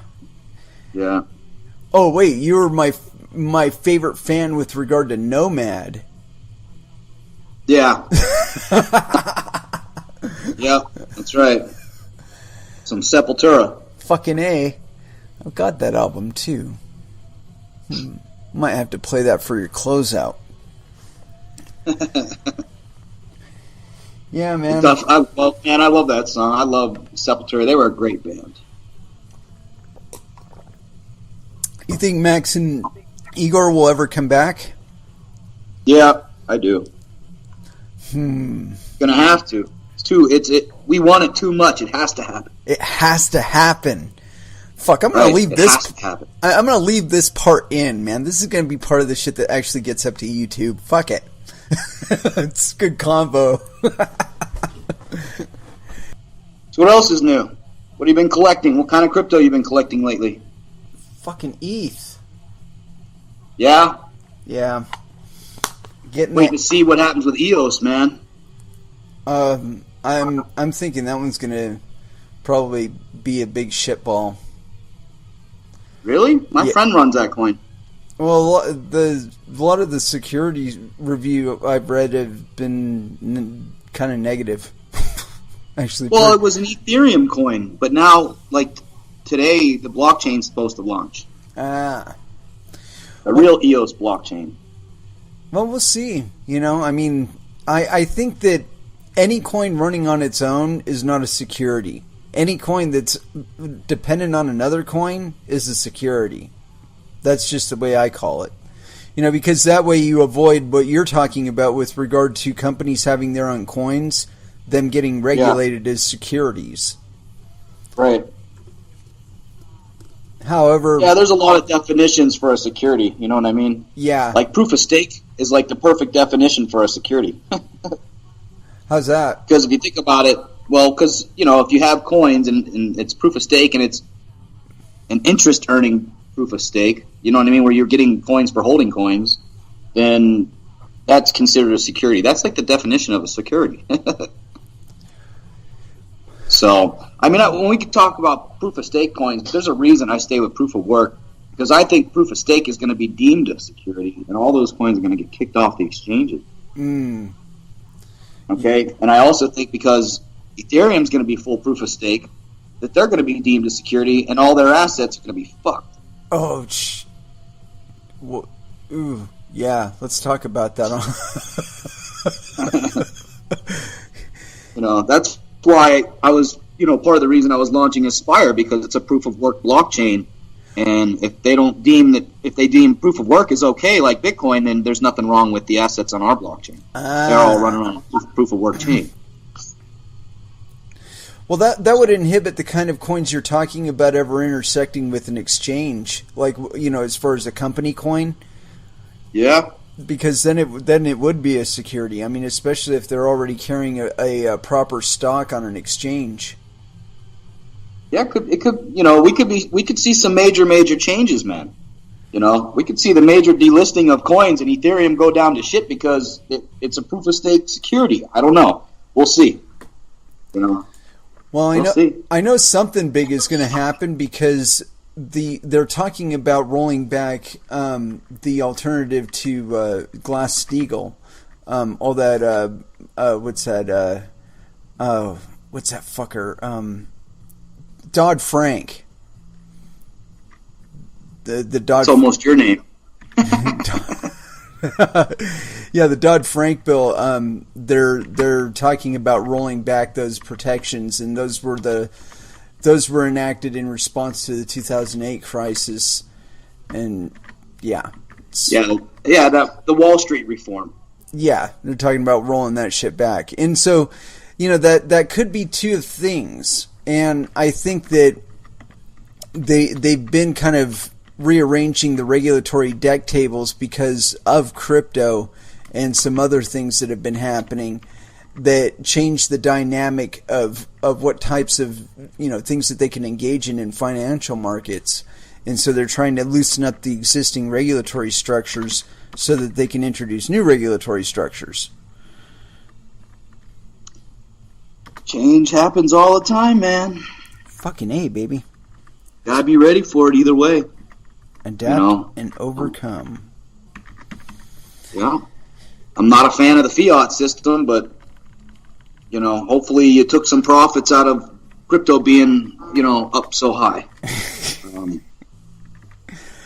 Yeah. Oh, wait, you were my favorite fan with regard to Nomad. Yeah. Yep, that's right. Some Sepultura. Fucking A. I've got that album, too. Might have to play that for your closeout. Yeah, man. I love that song. I love Sepultura. They were a great band. You think Max and Igor will ever come back? Yeah, I do. Gonna have to. We want it too much. It has to happen. It has to happen. Fuck, I'm gonna leave this. I'm gonna leave this part in, man. This is gonna be part of the shit that actually gets up to YouTube. Fuck it. It's a good combo. So what else is new? What have you been collecting? What kind of crypto you been collecting lately? Fucking ETH. Yeah? Yeah. Waiting to see what happens with EOS, man. I'm thinking that one's gonna probably be a big shitball. Really? My friend runs that coin. Well, a lot of the security review I've read have been kind of negative. Actually, well, it was an Ethereum coin, but now, like today, the blockchain's supposed to launch. Ah. A real EOS blockchain. Well, we'll see. I think that any coin running on its own is not a security. Any coin that's dependent on another coin is a security. That's just the way I call it. Because that way you avoid what you're talking about with regard to companies having their own coins, them getting regulated as securities. Right. However... Yeah, there's a lot of definitions for a security, you know what I mean? Yeah. Like proof of stake is like the perfect definition for a security. How's that? Because if you think about it, because, if you have coins and it's proof of stake and it's an interest-earning proof of stake, you know what I mean, where you're getting coins for holding coins, then that's considered a security. That's like the definition of a security. So, when we could talk about proof of stake coins, there's a reason I stay with proof of work, because I think proof of stake is going to be deemed a security, and all those coins are going to get kicked off the exchanges. Okay? And I also think because Ethereum is going to be full proof of stake, that they're going to be deemed a security, and all their assets are going to be fucked. Oh, well, ooh, yeah, let's talk about that. That's why I was, part of the reason I was launching Aspire, because it's a proof of work blockchain. And if they deem proof of work is okay, like Bitcoin, then there's nothing wrong with the assets on our blockchain. They're all running on proof of work chain. Well, that would inhibit the kind of coins you're talking about ever intersecting with an exchange, like, as far as a company coin. Yeah. Because then it would be a security. Especially if they're already carrying a proper stock on an exchange. Yeah, we could see some major changes, man. We could see the major delisting of coins and Ethereum go down to shit because it's a proof of stake security. I don't know. We'll see. Well, I know something big is going to happen because they're talking about rolling back the alternative to Glass-Steagall. All that what's that fucker? Dodd-Frank. The Dodd. It's almost your name. Yeah, the Dodd-Frank bill. They're talking about rolling back those protections, and those were enacted in response to the 2008 crisis, and the Wall Street reform. Yeah, they're talking about rolling that shit back, and so that could be two things, and I think that they've been kind of rearranging the regulatory deck tables because of crypto and some other things that have been happening that change the dynamic of what types of things that they can engage in financial markets. And so they're trying to loosen up the existing regulatory structures so that they can introduce new regulatory structures. Change happens all the time, man. Fucking A, baby. Gotta be ready for it either way. Adapt and overcome. Yeah. I'm not a fan of the fiat system, but hopefully you took some profits out of crypto being, up so high.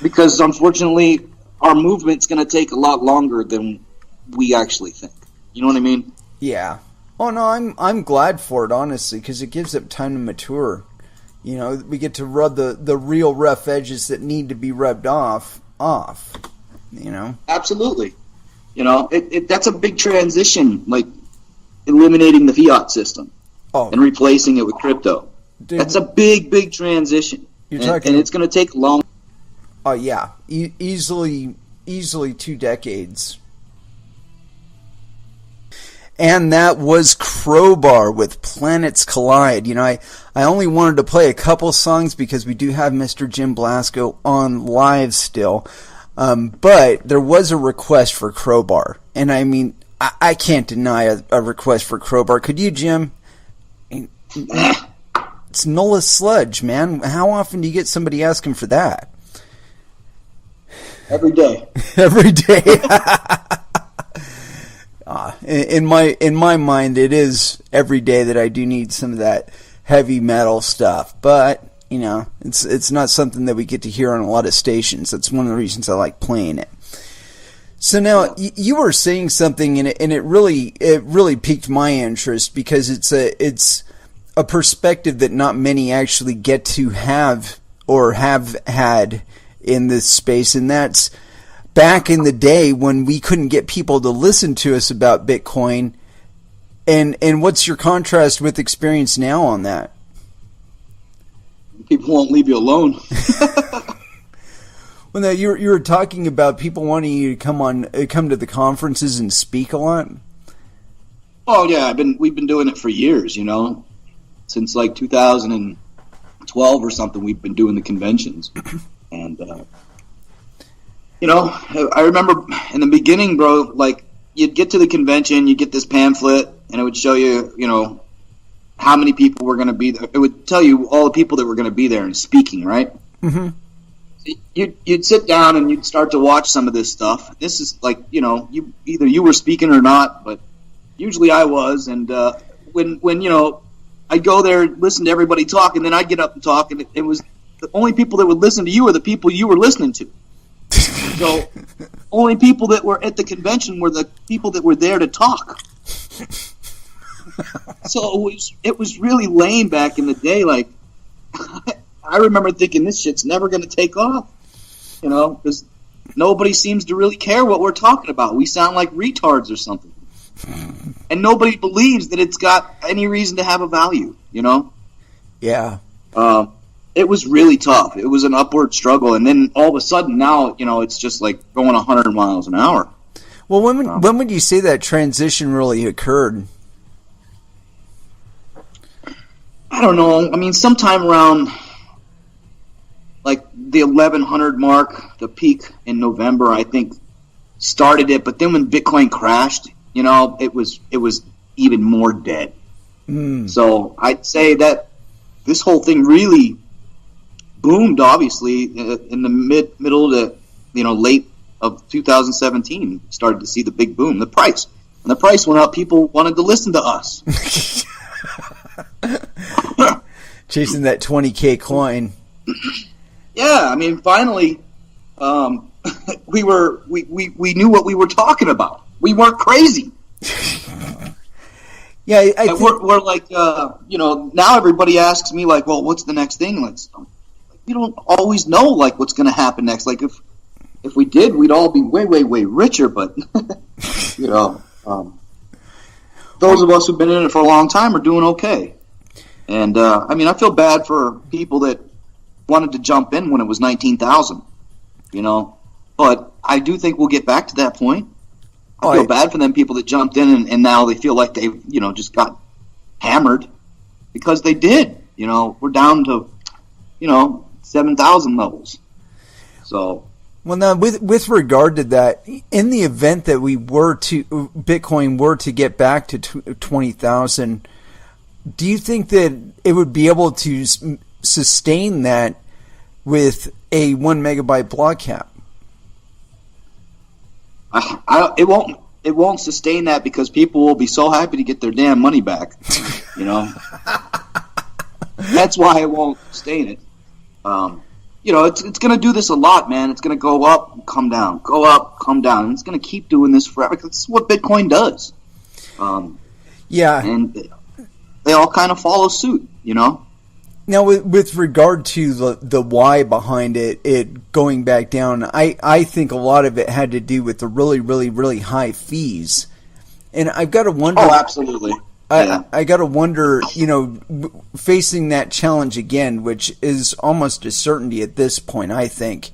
Because unfortunately, our movement's going to take a lot longer than we actually think. You know what I mean? Yeah. Oh no, I'm glad for it, honestly, because it gives it time to mature. We get to rub the real rough edges that need to be rubbed off. Absolutely. That's a big transition, like eliminating the fiat system and replacing it with crypto. Dude, that's a big transition. And it's going to take long. Oh yeah, easily 2 decades. And that was Crowbar with Planets Collide. I only wanted to play a couple songs because we do have Mr. Jim Blasko on live still. But there was a request for Crowbar. And I can't deny a request for Crowbar. Could you, Jim? It's Nola Sludge, man. How often do you get somebody asking for that? Every day. Every day. In my mind, it is every day that I do need some of that heavy metal stuff. But You know, it's not something that we get to hear on a lot of stations. That's one of the reasons I like playing it. So now you were saying something, and it really piqued my interest, because it's a perspective that not many actually get to have or have had in this space, and that's back in the day when we couldn't get people to listen to us about Bitcoin. And what's your contrast with experience now on that? People won't leave you alone. Well, now you were talking about people wanting you to come to the conferences and speak a lot. Oh yeah, we've been doing it for years. You know, since like 2012 or something. We've been doing the conventions, and you know, I remember in the beginning, bro. Like, you'd get to the convention, you'd get this pamphlet, and it would show you, you know, how many people were going to be there. It would tell you all the people that were going to be there and speaking, right? Mm-hmm. You'd sit down and you'd start to watch some of this stuff. This is like, you know, you were speaking or not, but usually I was. And when you know, I'd go there and listen to everybody talk, and then I'd get up and talk, and it was the only people that would listen to you are the people you were listening to. So only people that were at the convention were the people that were there to talk. So it was really lame back in the day. Like, I remember thinking, this shit's never going to take off, you know, because nobody seems to really care what we're talking about. We sound like retards or something, and nobody believes that it's got any reason to have a value, you know. Yeah. It was really tough. It was an upward struggle, and then all of a sudden now, you know, it's just like going 100 miles an hour. Well, when would you say that transition really occurred? I don't know. I mean, sometime around like the 1100 mark, the peak in November, I think, started it. But then when Bitcoin crashed, you know, it was even more dead. So I'd say that this whole thing really boomed, obviously, in the middle to, you know, late of 2017. Started to see the big boom. The price. When the price went up, people wanted to listen to us. Chasing that 20K coin. Yeah, I mean, finally, we knew what we were talking about. We weren't crazy. Yeah, I think we're like, you know, now everybody asks me like, well, what's the next thing? Like, you don't always know like what's going to happen next. Like, if we did, we'd all be way, way, way richer. But you know, those of us who've been in it for a long time are doing okay. And I mean, I feel bad for people that wanted to jump in when it was 19,000, you know. But I do think we'll get back to that point. I feel bad for them people that jumped in and now they feel like they've, you know, just got hammered because they did. You know, we're down to, you know, 7,000 levels. So. Well, now with regard to that, in the event that Bitcoin were to get back to 20,000. Do you think that it would be able to sustain that with a 1 megabyte block cap? It won't sustain that because people will be so happy to get their damn money back. You know, that's why it won't sustain it. You know, it's going to do this a lot, man. It's going to go up, and come down, go up, come down, and it's going to keep doing this forever. Because this is what Bitcoin does. Yeah, and they all kind of follow suit, you know? Now, with regard to the why behind it going back down, I think a lot of it had to do with the really, really, really high fees. And I've got to wonder... Oh, absolutely. I got to wonder, you know, facing that challenge again, which is almost a certainty at this point, I think.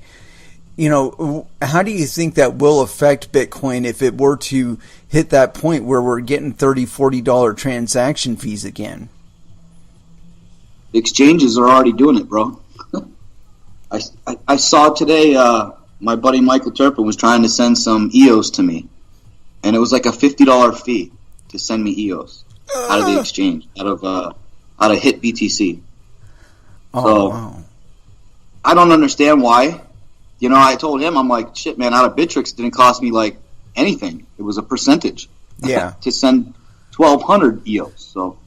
You know, how do you think that will affect Bitcoin if it were to hit that point where we're getting $30, $40 transaction fees again? The exchanges are already doing it, bro. I saw today my buddy Michael Turpin was trying to send some EOS to me, and it was like a $50 fee to send me EOS out of the exchange, out of Hit BTC. So wow. I don't understand why. You know, I told him, I'm like, shit, man, out of Bittrex it didn't cost me like anything. It was a percentage. Yeah. To send 1,200 EOS. So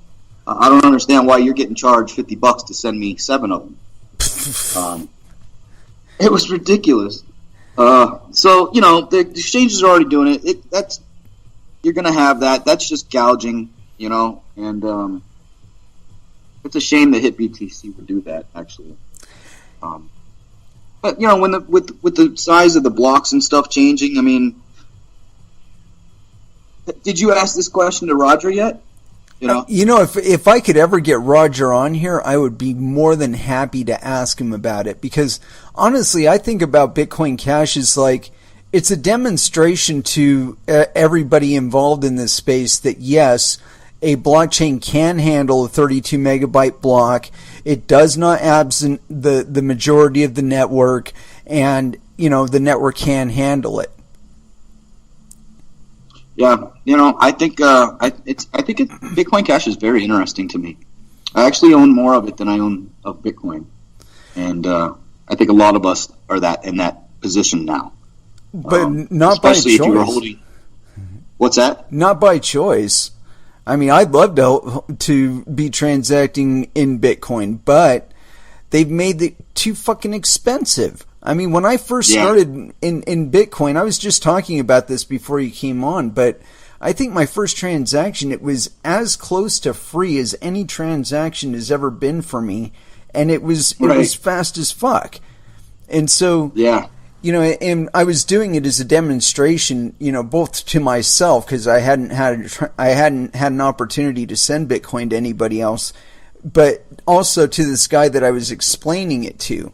I don't understand why you're getting charged $50 to send me 7 of them. It was ridiculous. So the exchanges are already doing it. You're going to have that. That's just gouging, and it's a shame that HitBTC would do that, actually. But when with the size of the blocks and stuff changing, I mean, did you ask this question to Roger yet? If I could ever get Roger on here, I would be more than happy to ask him about it, because honestly, I think about Bitcoin Cash as like, it's a demonstration to everybody involved in this space that yes, a blockchain can handle a 32 megabyte block. It does not absent the majority of the network, and the network can handle it. Yeah, I think Bitcoin Cash is very interesting to me. I actually own more of it than I own of Bitcoin, and I think a lot of us are in that position now. But not by choice. Especially if you were holding. What's that? Not by choice. I mean, I'd love to be transacting in Bitcoin, but they've made it too fucking expensive. I mean, when I first started in Bitcoin, I was just talking about this before you came on, but I think my first transaction, it was as close to free as any transaction has ever been for me, and it was fast as fuck. And so, and I was doing it as a demonstration, both to myself, because I hadn't had an opportunity to send Bitcoin to anybody else, but also to this guy that I was explaining it to.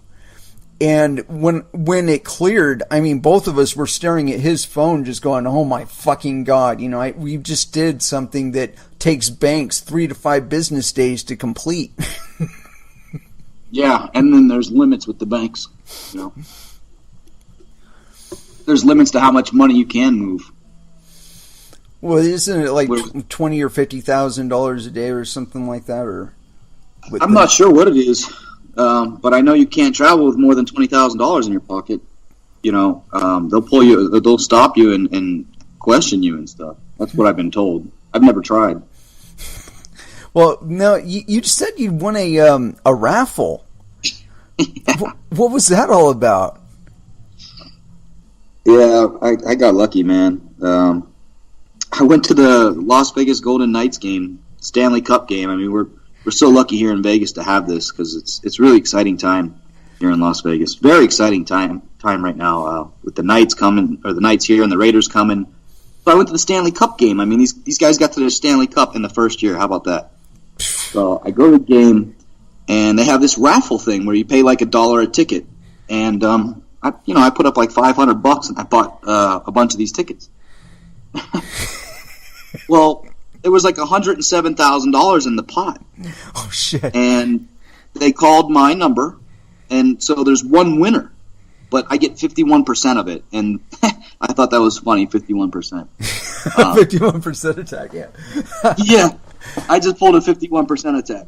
And when it cleared, I mean, both of us were staring at his phone just going, oh my fucking God, we just did something that takes banks 3 to 5 business days to complete. Yeah, and then there's limits with the banks, There's limits to how much money you can move. Well, isn't it like $20,000 or $50,000 a day or something like that? Or I'm not sure what it is. But I know you can't travel with more than $20,000 in your pocket. They'll pull you, they'll stop you and question you and stuff. That's what I've been told. I've never tried. Well, no, you said you won a raffle. Yeah. What was that all about? Yeah, I got lucky, man. I went to the Las Vegas Golden Knights game, Stanley Cup game. I mean, we're so lucky here in Vegas to have this, because it's really exciting time here in Las Vegas. Very exciting time right now with the Knights coming, or the Knights here and the Raiders coming. So I went to the Stanley Cup game. I mean, these guys got to the Stanley Cup in the first year. How about that? So I go to the game, and they have this raffle thing where you pay like $1 a ticket, and I put up like $500 and I bought a bunch of these tickets. Well, it was like $107,000 in the pot. Oh shit! And they called my number, and so there's one winner, but I get 51% of it, and I thought that was funny. 51%. 51% attack. Yeah. Yeah, I just pulled a 51% attack.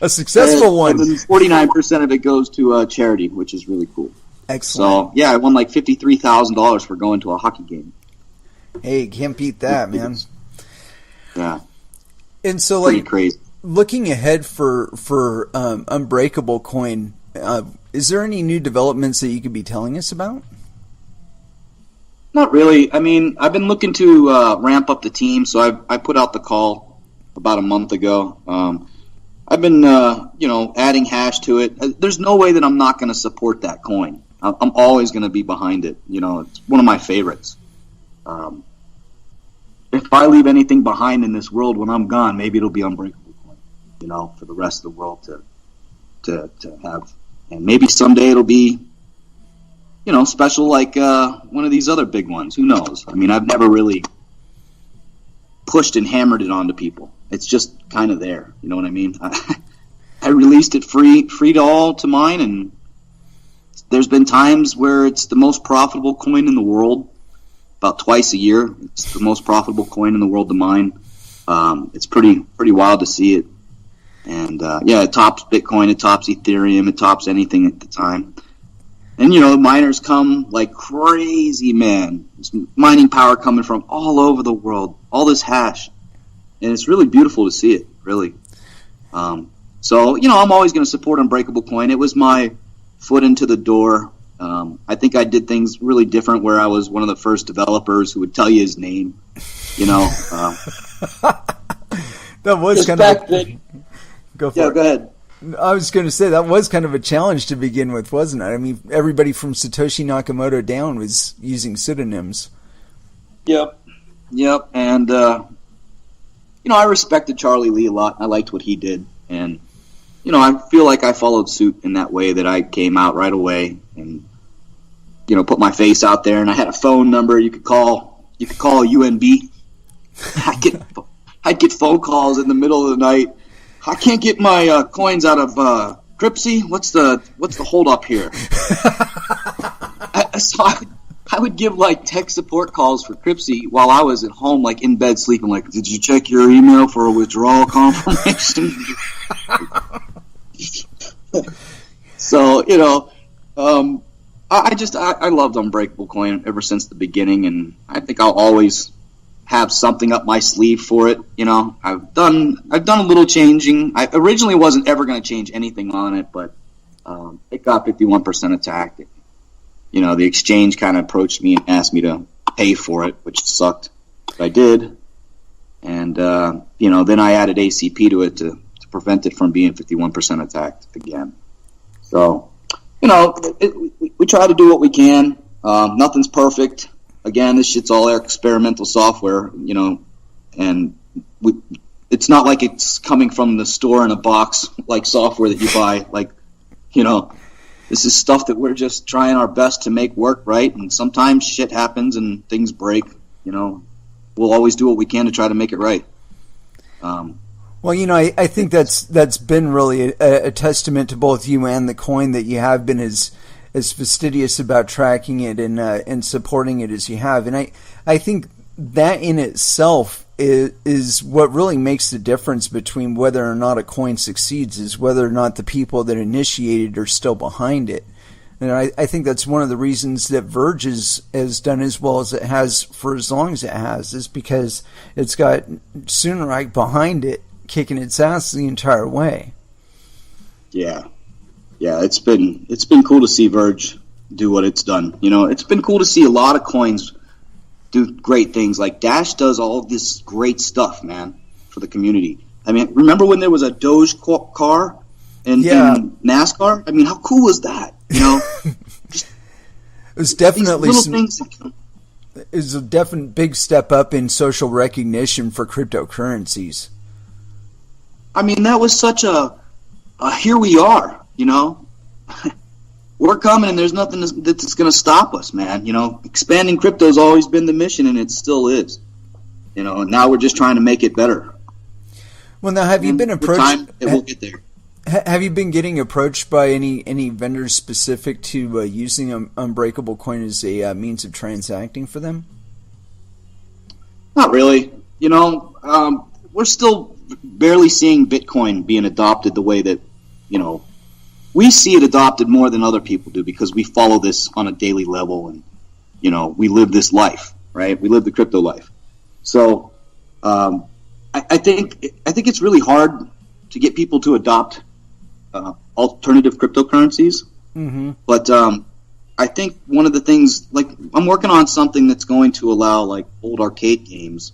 A successful one. And then 49% of it goes to charity, which is really cool. Excellent. So yeah, I won like $53,000 for going to a hockey game. Hey, can't beat that, man. Yeah. And so, pretty crazy. Looking ahead for Unbreakable Coin, is there any new developments that you could be telling us about? Not really. I mean, I've been looking to ramp up the team, so I put out the call about a month ago. I've been, adding hash to it. There's no way that I'm not going to support that coin. I'm always going to be behind it. It's one of my favorites. If I leave anything behind in this world when I'm gone, maybe it'll be Unbreakable Coin, for the rest of the world to have. And maybe someday it'll be, special like one of these other big ones. Who knows? I mean, I've never really pushed and hammered it onto people. It's just kind of there. You know what I mean? I released it free to mine, and there's been times where it's the most profitable coin in the world. About twice a year, it's the most profitable coin in the world to mine. It's pretty wild to see it. And it tops Bitcoin, it tops Ethereum, it tops anything at the time. And the miners come like crazy, man. There's mining power coming from all over the world, all this hash. And it's really beautiful to see it, really. So, I'm always going to support Unbreakable Coin. It was my foot into the door. I think I did things really different where I was one of the first developers who would tell you his name, That was kind of go ahead. I was going to say that was kind of a challenge to begin with, wasn't it? I mean, everybody from Satoshi Nakamoto down was using pseudonyms. Yep. And, I respected Charlie Lee a lot. I liked what he did. And, I feel like I followed suit in that way, that I came out right away and, put my face out there. And I had a phone number you could call. You could call UNB. I'd get phone calls in the middle of the night. I can't get my coins out of Cryptsy. What's the hold up here? So I would give tech support calls for Cryptsy while I was at home, in bed sleeping. Did you check your email for a withdrawal confirmation? So I loved Unbreakable Coin ever since the beginning, and I think I'll always have something up my sleeve for it. I've done a little changing. I originally wasn't ever going to change anything on it, but it got 51% attacked. The exchange kind of approached me and asked me to pay for it, which sucked. But I did, and then I added ACP to it to prevent it from being 51% attacked again. So we try to do what we can. Nothing's perfect. Again, this shit's all experimental software, and it's not like it's coming from the store in a box like software that you buy. This is stuff that we're just trying our best to make work right, and sometimes shit happens and things break. We'll always do what we can to try to make it right. Well, I think that's been really a testament to both you and the coin, that you have been as fastidious about tracking it and supporting it as you have. And I think that in itself is what really makes the difference between whether or not a coin succeeds, is whether or not the people that initiated are still behind it. And I think that's one of the reasons that Verge has done as well as it has for as long as it has, is because it's got Soonreich behind it, kicking its ass the entire way. Yeah, it's been cool to see Verge do what it's done. It's been cool to see a lot of coins do great things. Like Dash does all of this great stuff, man, for the community. I mean, remember when there was a Doge car in NASCAR? I mean, how cool was that? It was definitely it was a definite big step up in social recognition for cryptocurrencies. I mean, that was such a here we are, We're coming, and there's nothing that's going to stop us, man. Expanding crypto has always been the mission, and it still is. And now we're just trying to make it better. Well, now, have you been approached? We'll get there. Have you been getting approached by any vendors specific to using Unbreakable Coin as a means of transacting for them? Not really. We're still barely seeing Bitcoin being adopted the way that, we see it adopted more than other people do, because we follow this on a daily level, and we live this life, right? We live the crypto life. So I think it's really hard to get people to adopt alternative cryptocurrencies. Mm-hmm. But I think one of the things, I'm working on something that's going to allow old arcade games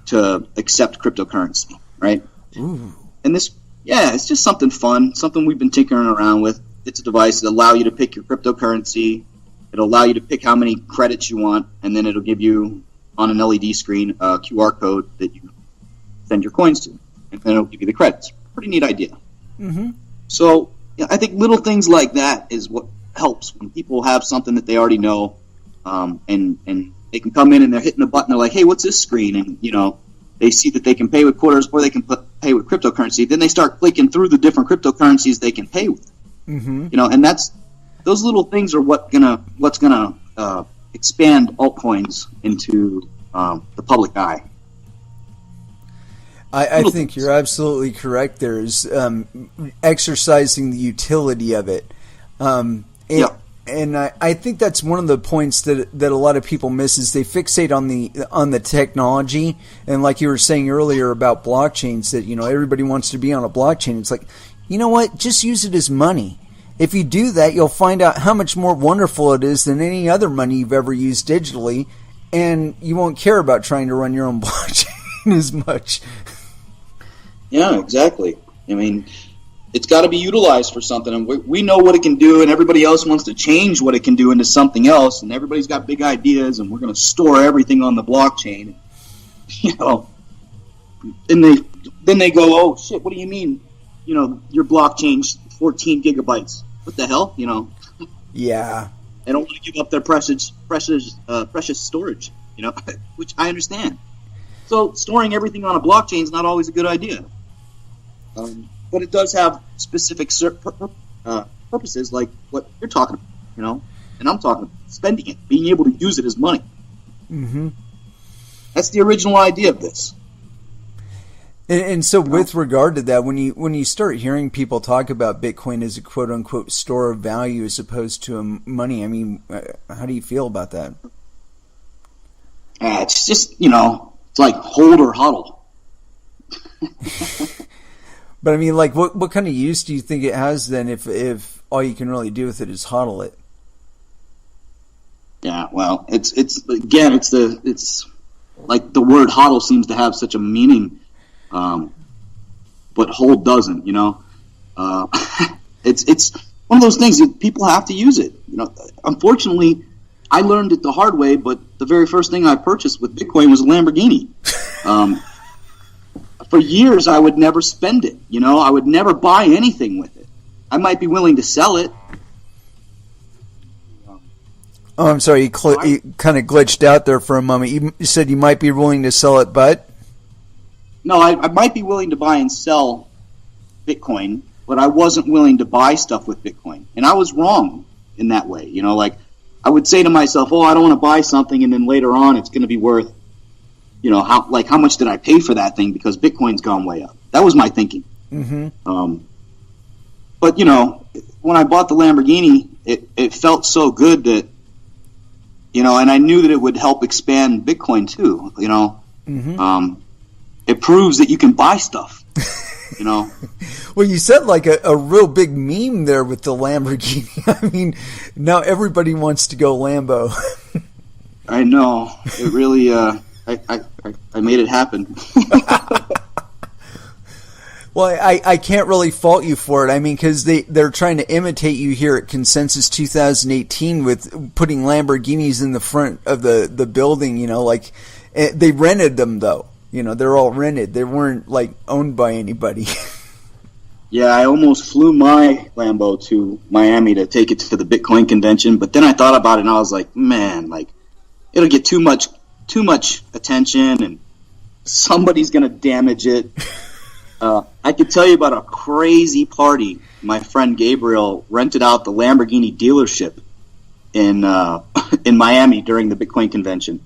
to accept cryptocurrency, right? Ooh. And this. Yeah, it's just something fun, something we've been tinkering around with. It's a device that allows you to pick your cryptocurrency. It'll allow you to pick how many credits you want, and then it'll give you, on an LED screen, a QR code that you send your coins to, and then it'll give you the credits. Pretty neat idea. Mm-hmm. So I think little things like that is what helps when people have something that they already know, and they can come in and they're hitting a button. They're like, hey, what's this screen? And, they see that they can pay with quarters or they can pay with cryptocurrency. Then they start clicking through the different cryptocurrencies they can pay with. Mm-hmm. And those little things are what's gonna expand altcoins into the public eye. I think you're absolutely correct. There's exercising the utility of it. And I think that's one of the points that a lot of people miss, is they fixate on the technology. And like you were saying earlier about blockchains, that everybody wants to be on a blockchain. It's like, you know what? Just use it as money. If you do that, you'll find out how much more wonderful it is than any other money you've ever used digitally, and you won't care about trying to run your own blockchain as much. Yeah, exactly. I mean, it's got to be utilized for something, and we know what it can do, and everybody else wants to change what it can do into something else, and everybody's got big ideas, and we're going to store everything on the blockchain. You know, and then they go, oh shit, what do you mean? You know, your blockchain's 14 gigabytes. What the hell? You know? Yeah. They don't want to give up their precious storage. You know, which I understand. So storing everything on a blockchain is not always a good idea. But it does have specific purposes, like what you're talking about, you know, and I'm talking about spending it, being able to use it as money. Mm-hmm. That's the original idea of this. And so, with regard to that, when you start hearing people talk about Bitcoin as a quote unquote store of value as opposed to money, I mean, how do you feel about that? It's just, you know, it's like hold or huddle. But I mean, like, what kind of use do you think it has then if all you can really do with it is hodl it? Yeah, well, it's like the word hodl seems to have such a meaning, but hold doesn't. You know, it's one of those things that people have to use it. You know, unfortunately, I learned it the hard way. But the very first thing I purchased with Bitcoin was a Lamborghini. For years, I would never spend it. You know, I would never buy anything with it. I might be willing to sell it. Oh, I'm sorry. You kind of glitched out there for a moment. You said you might be willing to sell it, but? No, I might be willing to buy and sell Bitcoin, but I wasn't willing to buy stuff with Bitcoin. And I was wrong in that way. You know, like, I would say to myself, oh, I don't want to buy something, and then later on it's going to be worth, you know, how much did I pay for that thing because Bitcoin's gone way up. That was my thinking. Mm-hmm. But, you know, when I bought the Lamborghini, it felt so good that, you know, and I knew that it would help expand Bitcoin too, you know. Mm-hmm. It proves that you can buy stuff, you know. Well, you said like a real big meme there with the Lamborghini. I mean, now everybody wants to go Lambo. I know. It really, I made it happen. Well, I can't really fault you for it. I mean, because they're trying to imitate you here at Consensus 2018 with putting Lamborghinis in the front of the building, you know, like they rented them though. You know, they're all rented. They weren't like owned by anybody. Yeah, I almost flew my Lambo to Miami to take it to the Bitcoin convention, but then I thought about it and I was like, man, like it'll get too much attention and somebody's going to damage it. I could tell you about a crazy party. My friend Gabriel rented out the Lamborghini dealership in Miami during the Bitcoin convention.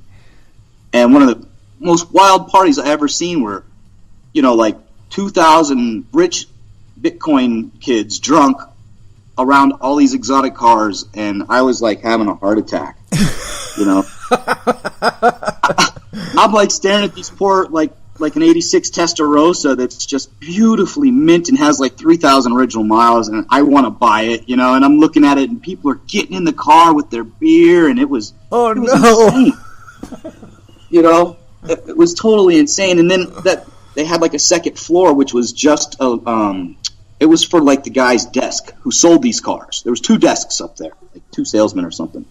And one of the most wild parties I ever seen were, you know, like 2,000 rich Bitcoin kids drunk around all these exotic cars, and I was like having a heart attack. You know, I'm like staring at these poor like an 86 Testarossa that's just beautifully mint and has like 3,000 original miles, and I want to buy it, you know, and I'm looking at it and people are getting in the car with their beer, and it was insane. You know, it was totally insane. And then that they had like a second floor, which was just it was for like the guy's desk who sold these cars. There was 2 desks up there, like 2 salesmen or something.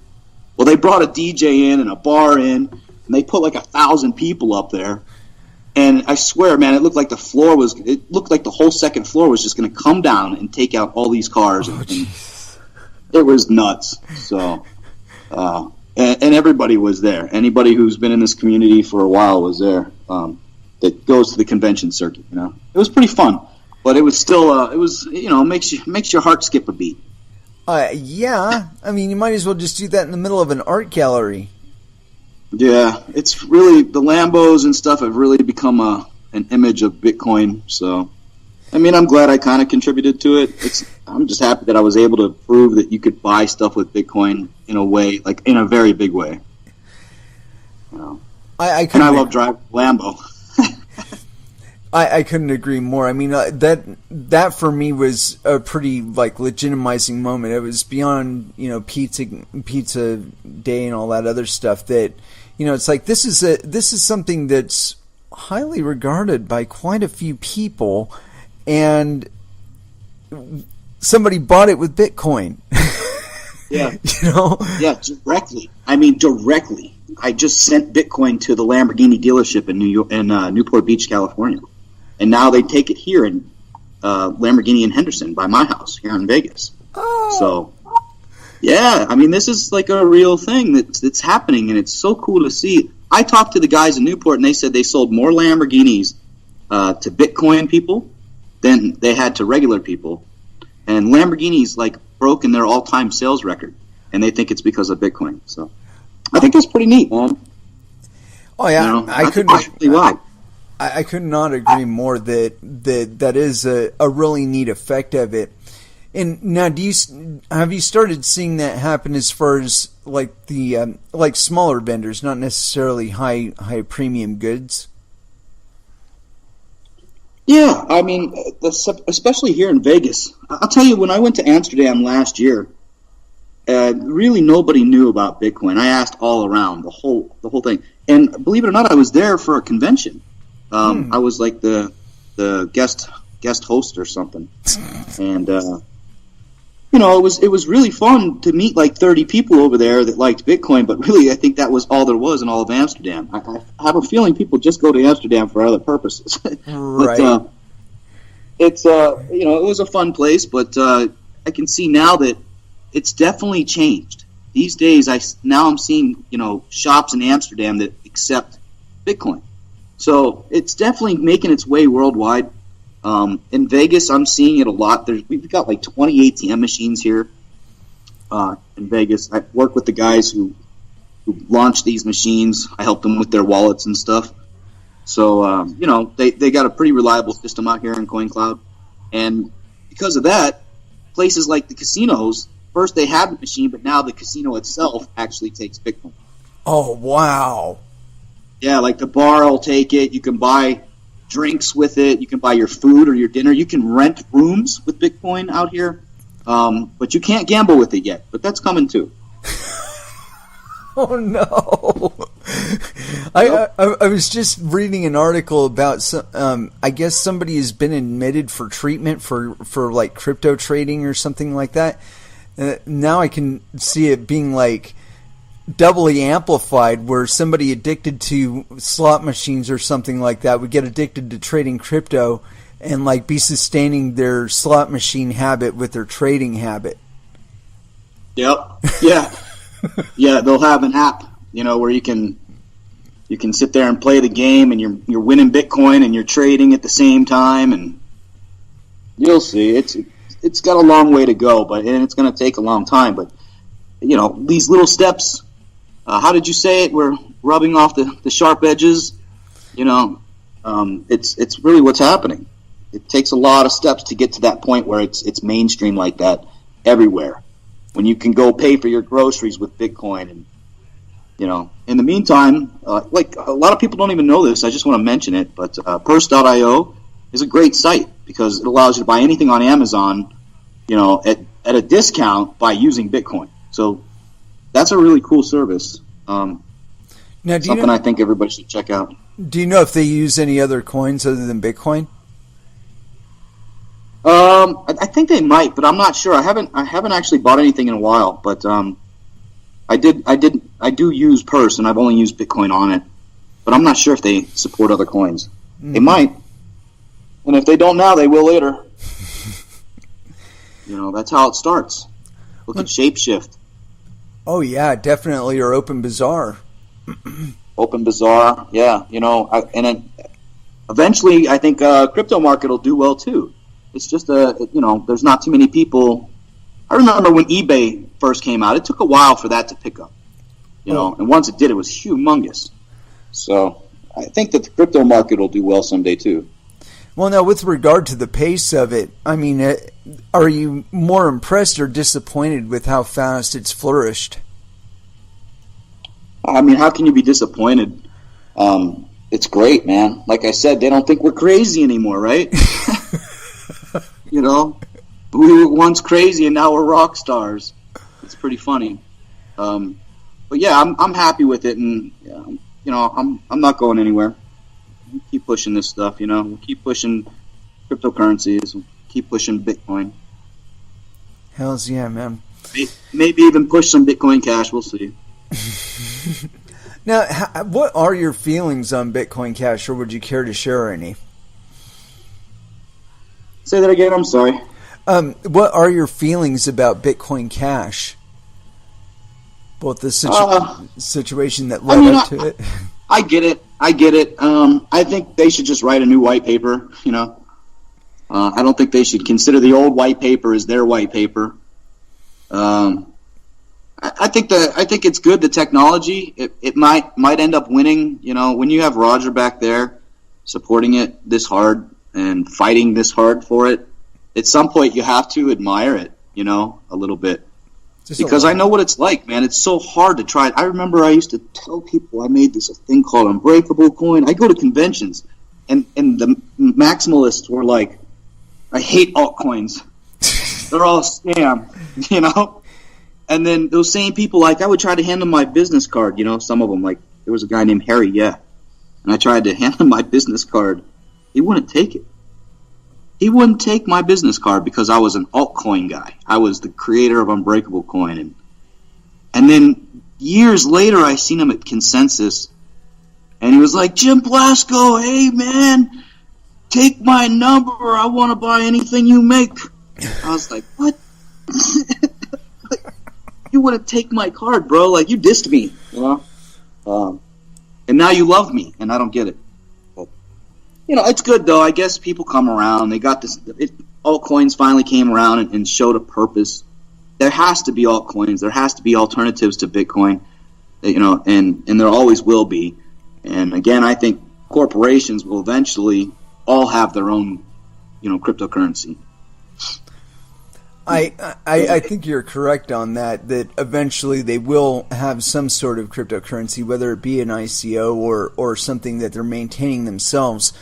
Well, they brought a DJ in and a bar in, and they put like 1,000 people up there. And I swear, man, it looked like the whole second floor was just going to come down and take out all these cars. And it was nuts. So, and everybody was there. Anybody who's been in this community for a while was there. That goes to the convention circuit. You know, it was pretty fun, but it was still, it was, you know, makes your heart skip a beat. Yeah, I mean, you might as well just do that in the middle of an art gallery. Yeah, it's really, the Lambos and stuff have really become an image of Bitcoin. So, I mean, I'm glad I kind of contributed to it. I'm just happy that I was able to prove that you could buy stuff with Bitcoin in a way, like in a very big way. You know? I love driving Lambo. I couldn't agree more. I mean, that for me was a pretty like legitimizing moment. It was beyond, you know, pizza day and all that other stuff. That, you know, it's like this is something that's highly regarded by quite a few people, and somebody bought it with Bitcoin. Yeah. You know? Yeah, directly. I mean, directly. I just sent Bitcoin to the Lamborghini dealership in Newport Beach, California. And now they take it here in Lamborghini in Henderson by my house here in Vegas. Oh. So, yeah, I mean, this is like a real thing that's happening, and it's so cool to see. I talked to the guys in Newport, and they said they sold more Lamborghinis to Bitcoin people than they had to regular people. And Lamborghini's like broken their all-time sales record, and they think it's because of Bitcoin. So I think that's pretty neat, man. Oh yeah, you know, I could not agree more that is a really neat effect of it. And now, have you started seeing that happen as far as like the like smaller vendors, not necessarily high premium goods? Yeah, I mean, especially here in Vegas. I'll tell you, when I went to Amsterdam last year, really nobody knew about Bitcoin. I asked all around the whole thing, and believe it or not, I was there for a convention. I was like the guest host or something, and you know, it was really fun to meet like 30 people over there that liked Bitcoin. But really, I think that was all there was in all of Amsterdam. I have a feeling people just go to Amsterdam for other purposes. Right. But, it's you know, it was a fun place, but I can see now that it's definitely changed. These days, I'm seeing, you know, shops in Amsterdam that accept Bitcoin. So it's definitely making its way worldwide. In Vegas, I'm seeing it a lot. We've got like 20 ATM machines here in Vegas. I work with the guys who launched these machines. I help them with their wallets and stuff. So, you know, they got a pretty reliable system out here in CoinCloud. And because of that, places like the casinos, first they had the machine, but now the casino itself actually takes Bitcoin. Oh, wow. Yeah, like the bar will take it. You can buy drinks with it. You can buy your food or your dinner. You can rent rooms with Bitcoin out here. But you can't gamble with it yet. But that's coming too. Oh, no. I was just reading an article about some, I guess somebody has been admitted for treatment for like crypto trading or something like that. Now I can see it being like doubly amplified, where somebody addicted to slot machines or something like that would get addicted to trading crypto and like be sustaining their slot machine habit with their trading habit. Yep. Yeah. Yeah, they'll have an app, you know, where you can sit there and play the game, and you're winning Bitcoin and you're trading at the same time, and you'll see it's got a long way to go, and it's going to take a long time. But you know, these little steps. How did you say it? We're rubbing off the sharp edges. You know, it's really what's happening. It takes a lot of steps to get to that point where it's mainstream like that everywhere. When you can go pay for your groceries with Bitcoin, and you know, in the meantime, like a lot of people don't even know this. I just want to mention it, but Purse.io is a great site because it allows you to buy anything on Amazon, you know, at a discount by using Bitcoin. So that's a really cool service. Now, something I think everybody should check out. Do you know if they use any other coins other than Bitcoin? I think they might, but I'm not sure. I haven't actually bought anything in a while, but I do use Purse, and I've only used Bitcoin on it. But I'm not sure if they support other coins. They might, and if they don't now, they will later. You know, that's how it starts. Look at Shapeshift. Oh yeah, definitely, or Open Bazaar. Open Bazaar, yeah. You know, eventually, I think crypto market will do well too. It's just you know, there's not too many people. I remember when eBay first came out, it took a while for that to pick up. You know, and once it did, it was humongous. So I think that the crypto market will do well someday too. Well, now, with regard to the pace of it, I mean, are you more impressed or disappointed with how fast it's flourished? I mean, how can you be disappointed? it's great, man. Like I said, they don't think we're crazy anymore, right? You know, we were once crazy and now we're rock stars. It's pretty funny. But yeah, I'm happy with it, and you know, I'm not going anywhere. We'll keep pushing this stuff, you know. We'll keep pushing cryptocurrencies. We'll keep pushing Bitcoin. Hells yeah, man. Maybe even push some Bitcoin Cash. We'll see. Now, what are your feelings on Bitcoin Cash, or would you care to share any? Say that again. I'm sorry. What are your feelings about Bitcoin Cash? Both the situation that led up to it. I get it. I think they should just write a new white paper. You know, I don't think they should consider the old white paper as their white paper. I think it's good. The technology, it might end up winning. You know, when you have Roger back there supporting it this hard and fighting this hard for it, at some point you have to admire it. You know, a little bit. Because I know what it's like, man. It's so hard to try it. I remember I used to tell people I made this a thing called Unbreakable Coin. I go to conventions, and the maximalists were like, I hate altcoins. They're all a scam, you know? And then those same people, like, I would try to hand them my business card, you know, some of them. Like, there was a guy named Harry, yeah. And I tried to hand him my business card. He wouldn't take it. He wouldn't take my business card because I was an altcoin guy. I was the creator of Unbreakable Coin. And then years later, I seen him at Consensus, and he was like, Jim Blasko, hey, man, take my number. I want to buy anything you make. I was like, what? You wouldn't take my card, bro. Like, you dissed me, you know? And now you love me, and I don't get it. You know, it's good, though. I guess people come around. They got this. Altcoins finally came around and showed a purpose. There has to be altcoins. There has to be alternatives to Bitcoin, you know, and there always will be. And, again, I think corporations will eventually all have their own, you know, cryptocurrency. I think you're correct on that eventually they will have some sort of cryptocurrency, whether it be an ICO or something that they're maintaining themselves.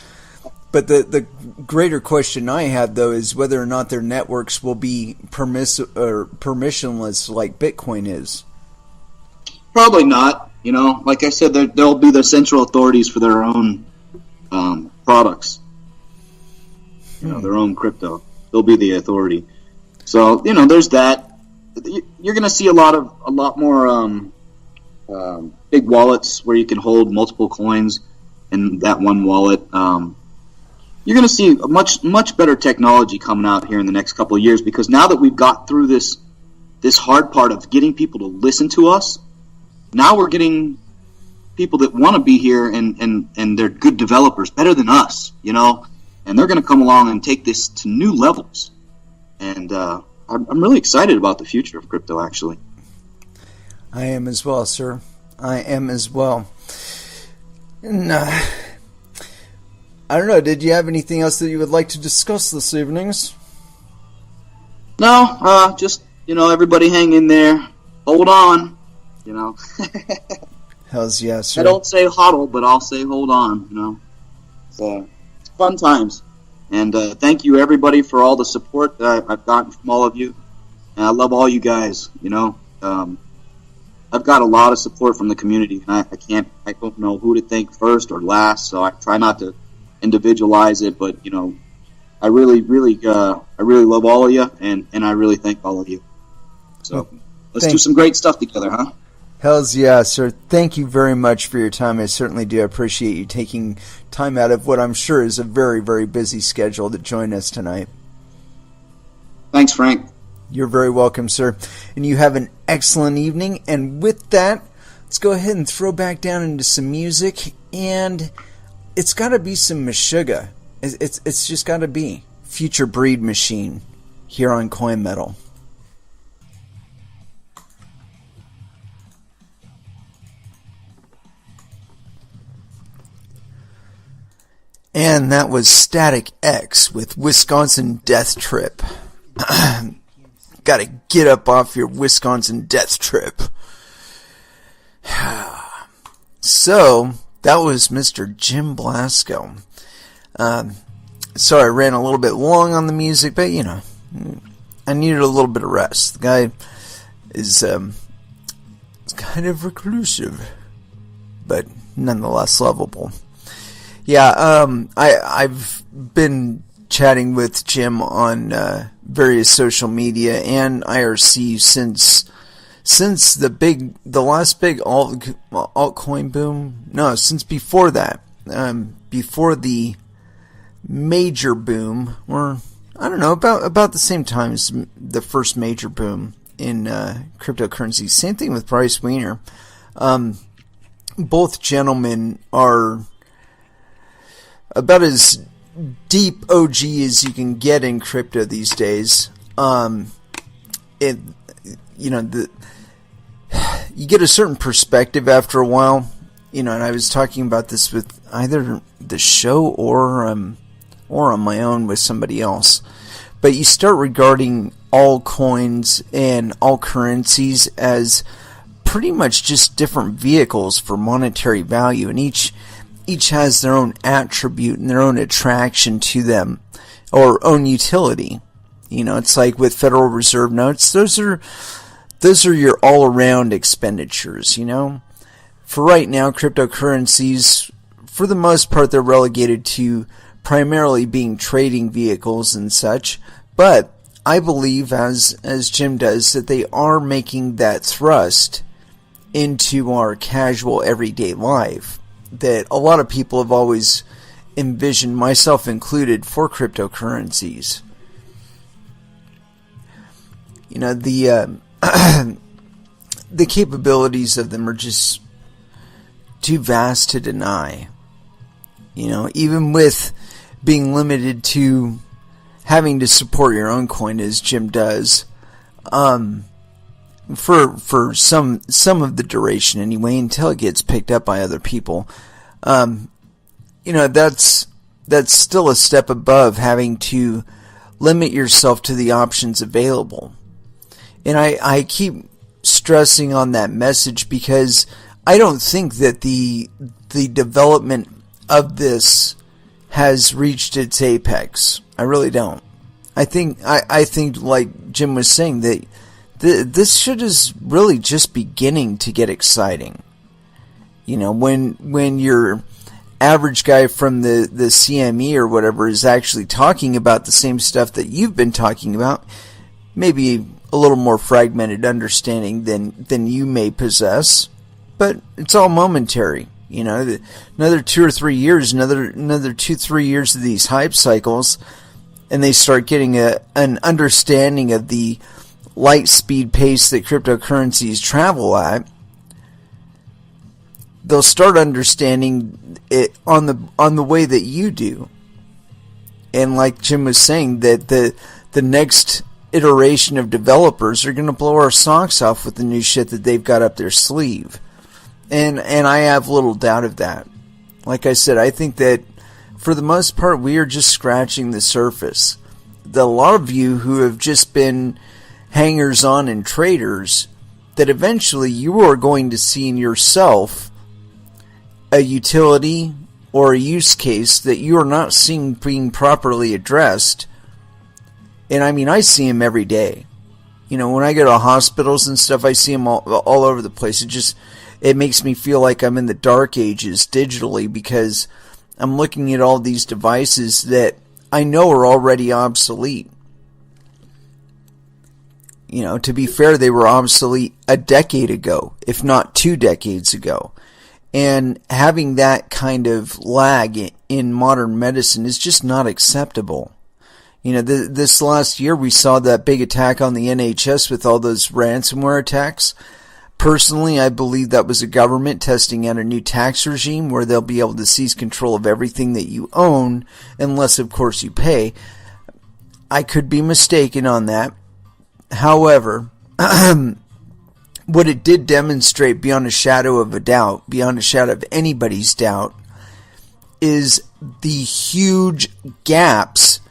But the greater question I have, though, is whether or not their networks will be permissionless like Bitcoin is. Probably not. You know, like I said, they'll be the central authorities for their own products. You know, their own crypto. They'll be the authority. So, you know, there's that. You're going to see a lot more big wallets where you can hold multiple coins in that one wallet. You're going to see a much better technology coming out here in the next couple of years, because now that we've got through this hard part of getting people to listen to us, now we're getting people that want to be here and they're good developers, better than us, you know, and they're going to come along and take this to new levels. And I'm really excited about the future of crypto, actually. I am as well, sir. I am as well. And, I don't know, did you have anything else that you would like to discuss this evening? No, just, you know, everybody hang in there. Hold on, you know. Hells yes, sir. I don't say hodl, but I'll say hold on, you know. So, it's fun times. And thank you, everybody, for all the support that I've gotten from all of you. And I love all you guys, you know. I've got a lot of support from the community. I don't know who to thank first or last, so I try not to individualize it. But, you know, I really love all of you, and I really thank all of you. So let's do some great stuff together, huh? Hells yeah, sir. Thank you very much for your time. I certainly do appreciate you taking time out of what I'm sure is a very, very busy schedule to join us tonight. Thanks, Frank. You're very welcome, sir. And you have an excellent evening. And with that, let's go ahead and throw back down into some music. And it's got to be some Meshuggah. It's just got to be Future Breed Machine here on Coin Metal. And that was Static X with Wisconsin Death Trip. Gotta get up off your Wisconsin Death Trip. So, That was Mr. Jim Blasko. Sorry, I ran a little bit long on the music, but, I needed a little bit of rest. The guy is kind of reclusive, but nonetheless lovable. Yeah, I've been chatting with Jim on various social media and IRC since the last big altcoin boom. No, since before that, before the major boom, or I don't know, about the same time as the first major boom in cryptocurrency. Same thing with Bryce Weiner. Both gentlemen are about as deep OG as you can get in crypto these days. You get a certain perspective after a while, and I was talking about this with either the show or on my own with somebody else. But you start regarding all coins and all currencies as pretty much just different vehicles for monetary value, and each has their own attribute and their own attraction to them, or own utility. It's like with Federal Reserve notes, those are your all-around expenditures, For right now, cryptocurrencies, for the most part, they're relegated to primarily being trading vehicles and such, but I believe, as Jim does, that they are making that thrust into our casual everyday life that a lot of people have always envisioned, myself included, for cryptocurrencies. The capabilities of them are just too vast to deny. Even with being limited to having to support your own coin, as Jim does, for some of the duration anyway, until it gets picked up by other people. That's still a step above having to limit yourself to the options available. And I keep stressing on that message because I don't think that the development of this has reached its apex. I really don't. I think like Jim was saying, that this shit is really just beginning to get exciting. When your average guy from the CME or whatever is actually talking about the same stuff that you've been talking about, maybe a little more fragmented understanding than you may possess, but it's all momentary. Another 2 or 3 years, another 2-3 years of these hype cycles, and they start getting an understanding of the light speed pace that cryptocurrencies travel at. They'll start understanding it on the way that you do. And like Jim was saying, that the next iteration of developers are going to blow our socks off with the new shit that they've got up their sleeve. And I have little doubt of that. Like I said, I think that for the most part we are just scratching the surface. A lot of you who have just been hangers-on and traders, that eventually you are going to see in yourself a utility or a use case that you are not seeing being properly addressed. And I mean, I see them every day. When I go to hospitals and stuff, I see them all over the place. It makes me feel like I'm in the dark ages digitally, because I'm looking at all these devices that I know are already obsolete. To be fair, they were obsolete a decade ago, if not 2 decades ago. And having that kind of lag in modern medicine is just not acceptable. This last year we saw that big attack on the NHS with all those ransomware attacks. Personally, I believe that was a government testing out a new tax regime where they'll be able to seize control of everything that you own, unless, of course, you pay. I could be mistaken on that. However, what it did demonstrate beyond a shadow of a doubt, beyond a shadow of anybody's doubt, is the huge gaps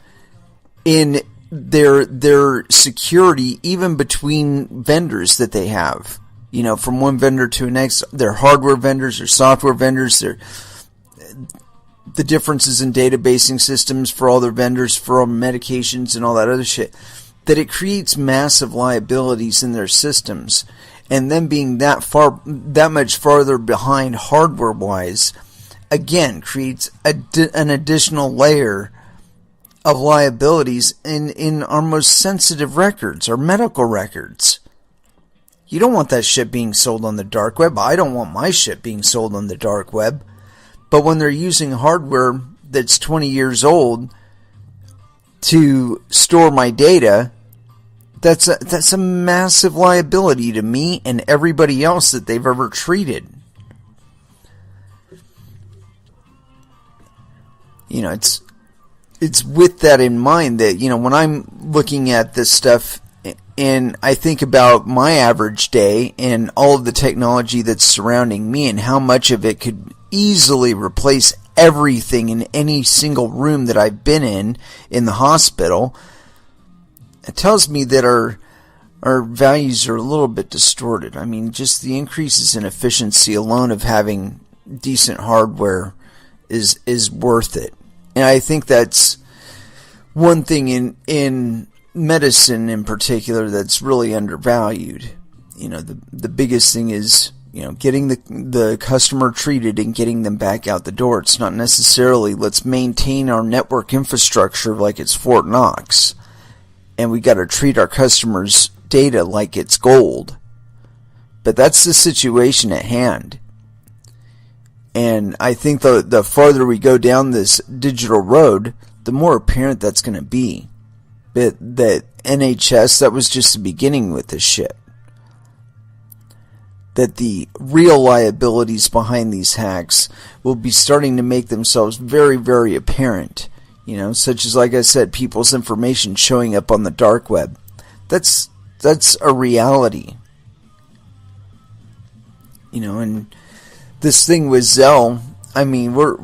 in their security, even between vendors that they have. from one vendor to the next. They're hardware vendors, they're software vendors, they're the differences in databasing systems for all their vendors, for all medications and all that other shit, that it creates massive liabilities in their systems. And them being that much farther behind hardware-wise, again, creates an additional layer of liabilities in our most sensitive records, our medical records. You don't want that shit being sold on the dark web. I don't want my shit being sold on the dark web. But when they're using hardware that's 20 years old to store my data, that's a massive liability to me and everybody else that they've ever treated. It's with that in mind that, when I'm looking at this stuff and I think about my average day and all of the technology that's surrounding me and how much of it could easily replace everything in any single room that I've been in the hospital, it tells me that our values are a little bit distorted. I mean, just the increases in efficiency alone of having decent hardware is worth it. And I think that's one thing in medicine in particular that's really undervalued. The biggest thing is, getting the customer treated and getting them back out the door. It's not necessarily let's maintain our network infrastructure like it's Fort Knox, and we got to treat our customers' data like it's gold. But that's the situation at hand. And I think the farther we go down this digital road, the more apparent that's going to be. That NHS, that was just the beginning with this shit. That the real liabilities behind these hacks will be starting to make themselves very, very apparent. Such as, like I said, people's information showing up on the dark web. That's a reality. And this thing with Zelle, I mean, we're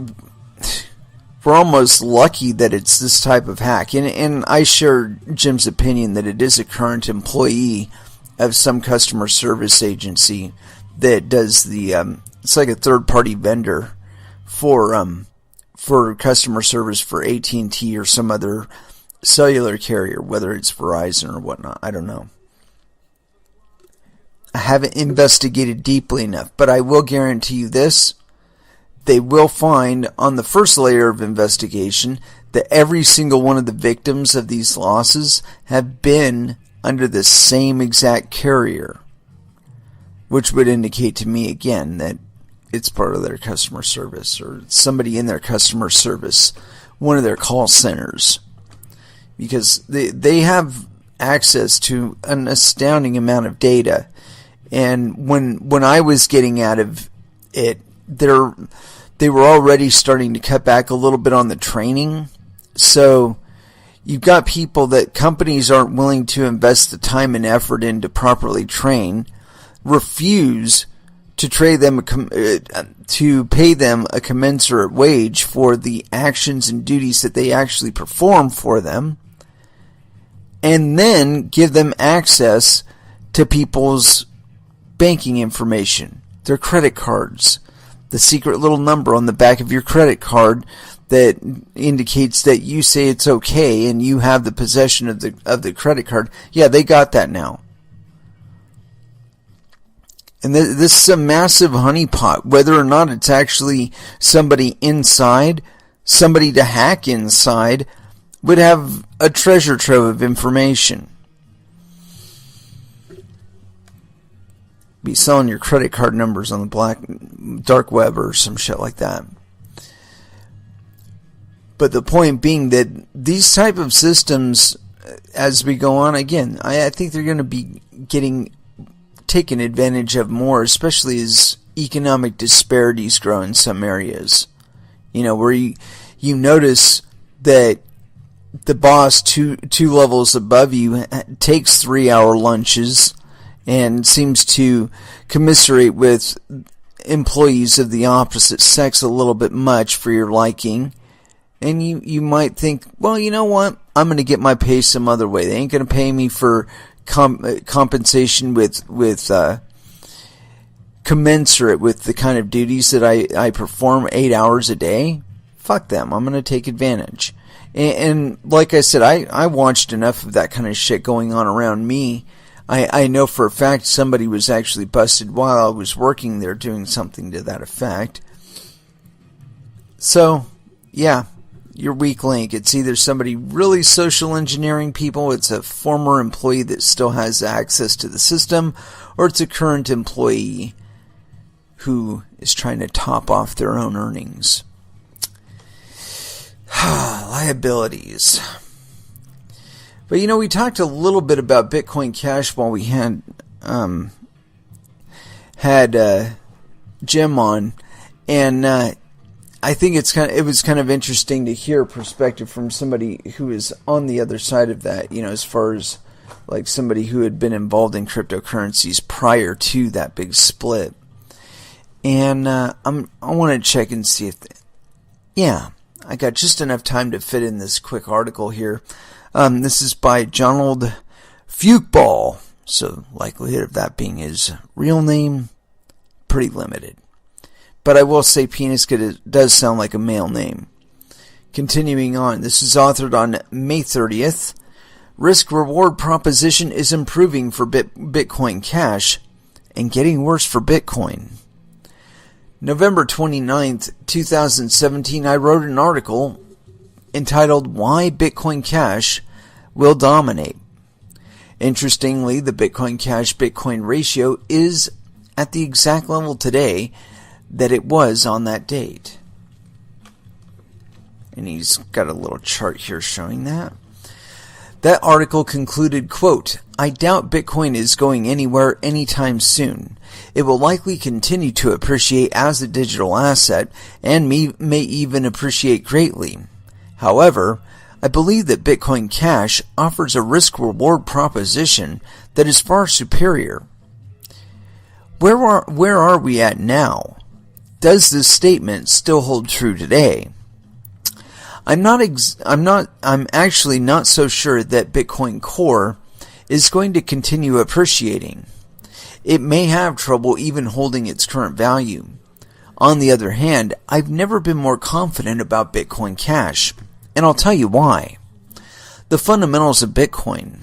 almost lucky that it's this type of hack. And I share Jim's opinion that it is a current employee of some customer service agency that does it's like a third-party vendor for customer service for AT&T or some other cellular carrier, whether it's Verizon or whatnot. I don't know. I haven't investigated deeply enough, but I will guarantee you this. They will find on the first layer of investigation that every single one of the victims of these losses have been under the same exact carrier, which would indicate to me again that it's part of their customer service or somebody in their customer service, one of their call centers, because they have access to an astounding amount of data. And when I was getting out of it, they were already starting to cut back a little bit on the training. So you've got people that companies aren't willing to invest the time and effort in to properly train, refuse to pay them a commensurate wage for the actions and duties that they actually perform for them, and then give them access to people's banking information, their credit cards, the secret little number on the back of your credit card that indicates that you say it's okay and you have the possession of the credit card. Yeah, they got that now. And this is a massive honeypot. Whether or not it's actually somebody inside, somebody to hack inside, would have a treasure trove of information. Be selling your credit card numbers on the dark web or some shit like that. But the point being that these type of systems, as we go on, again, I think they're going to be getting taken advantage of more, especially as economic disparities grow in some areas. Where you notice that the boss two levels above you takes 3-hour lunches and seems to commiserate with employees of the opposite sex a little bit much for your liking. And you might think, well, you know what? I'm going to get my pay some other way. They ain't going to pay me for compensation with commensurate with the kind of duties that I perform 8 hours a day, fuck them. I'm going to take advantage. And like I said, I watched enough of that kind of shit going on around me. I know for a fact somebody was actually busted while I was working there doing something to that effect. So, yeah, your weak link. It's either somebody really social engineering people, it's a former employee that still has access to the system, or it's a current employee who is trying to top off their own earnings. Liabilities. But we talked a little bit about Bitcoin Cash while we had Jim on, and I think it was kind of interesting to hear a perspective from somebody who is on the other side of that. As far as like somebody who had been involved in cryptocurrencies prior to that big split. And I want to check and see if, I got just enough time to fit in this quick article here. This is by Donald Fukeball, so likelihood of that being his real name, pretty limited. But I will say penis does sound like a male name. Continuing on, this is authored on May 30th. Risk-reward proposition is improving for Bitcoin Cash and getting worse for Bitcoin. November 29th, 2017, I wrote an article entitled Why Bitcoin Cash Will Dominate. Interestingly, the Bitcoin Cash-Bitcoin ratio is at the exact level today that it was on that date. And he's got a little chart here showing that. That article concluded, quote, I doubt Bitcoin is going anywhere anytime soon. It will likely continue to appreciate as a digital asset and may even appreciate greatly. However, I believe that Bitcoin Cash offers a risk-reward proposition that is far superior. Where are we at now? Does this statement still hold true today? I'm actually not so sure that Bitcoin Core is going to continue appreciating. It may have trouble even holding its current value. On the other hand, I've never been more confident about Bitcoin Cash, and I'll tell you why. The fundamentals of Bitcoin.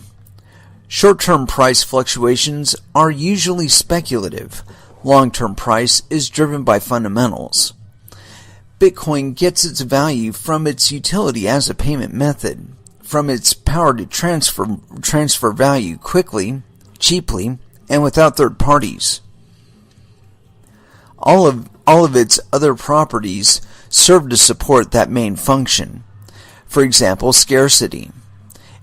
Short-term price fluctuations are usually speculative. Long-term price is driven by fundamentals. Bitcoin gets its value from its utility as a payment method, from its power to transfer value quickly, cheaply, and without third parties. All of its other properties serve to support that main function. For example, scarcity.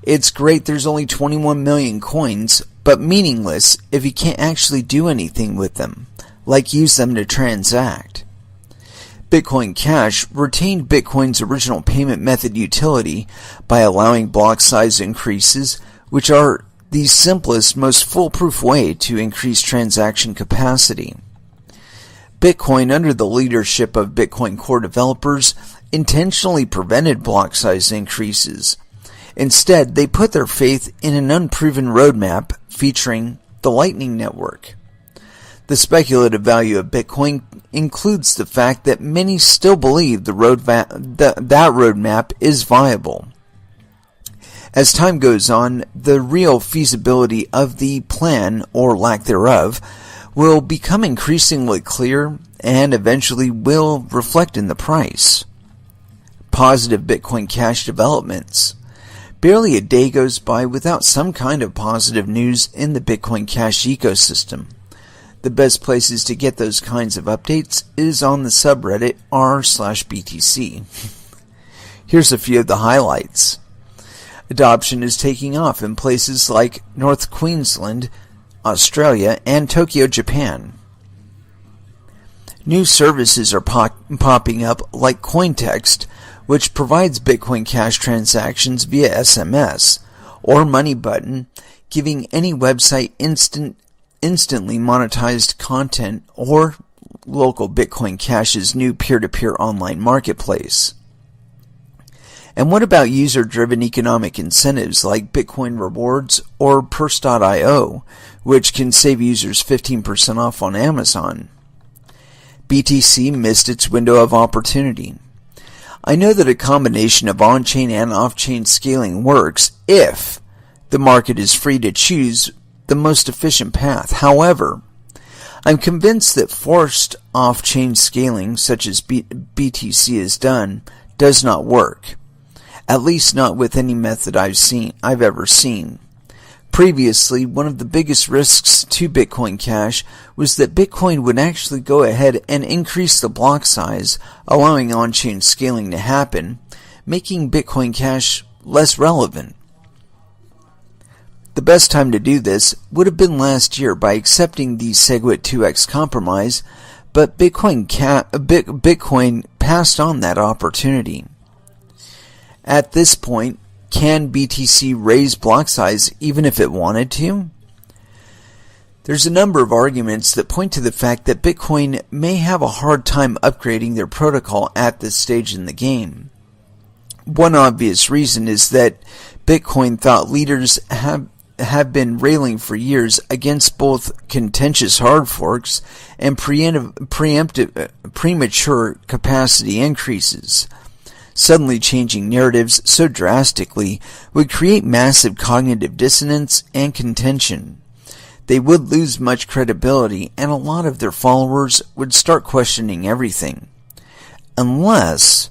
It's great there's only 21 million coins, but meaningless if you can't actually do anything with them, like use them to transact. Bitcoin Cash retained Bitcoin's original payment method utility by allowing block size increases, which are the simplest, most foolproof way to increase transaction capacity. Bitcoin, under the leadership of Bitcoin Core developers, intentionally prevented block size increases. Instead, they put their faith in an unproven roadmap featuring the Lightning Network. The speculative value of Bitcoin includes the fact that many still believe that roadmap is viable. As time goes on, the real feasibility of the plan, or lack thereof, will become increasingly clear and eventually will reflect in the price. Positive Bitcoin Cash developments. Barely a day goes by without some kind of positive news in the Bitcoin Cash ecosystem. The best places to get those kinds of updates is on the subreddit r/BTC. Here's a few of the highlights. Adoption is taking off in places like North Queensland, Australia, and Tokyo, Japan. New services are popping up like Cointext, which provides Bitcoin Cash transactions via SMS, or Money Button, giving any website instantly monetized content, or local Bitcoin Cash's new peer-to-peer online marketplace. And what about user-driven economic incentives like Bitcoin rewards or Purse.io, which can save users 15% off on Amazon? BTC missed its window of opportunity. I know that a combination of on-chain and off-chain scaling works if the market is free to choose the most efficient path. However, I'm convinced that forced off-chain scaling, such as BTC has done, does not work. At least not with any method I've ever seen. Previously, one of the biggest risks to Bitcoin Cash was that Bitcoin would actually go ahead and increase the block size, allowing on-chain scaling to happen, making Bitcoin Cash less relevant. The best time to do this would have been last year by accepting the SegWit 2x compromise, but Bitcoin passed on that opportunity. At this point, can BTC raise block size even if it wanted to? There's a number of arguments that point to the fact that Bitcoin may have a hard time upgrading their protocol at this stage in the game. One obvious reason is that Bitcoin thought leaders have been railing for years against both contentious hard forks and premature capacity increases. Suddenly changing narratives so drastically would create massive cognitive dissonance and contention. They would lose much credibility, and a lot of their followers would start questioning everything. Unless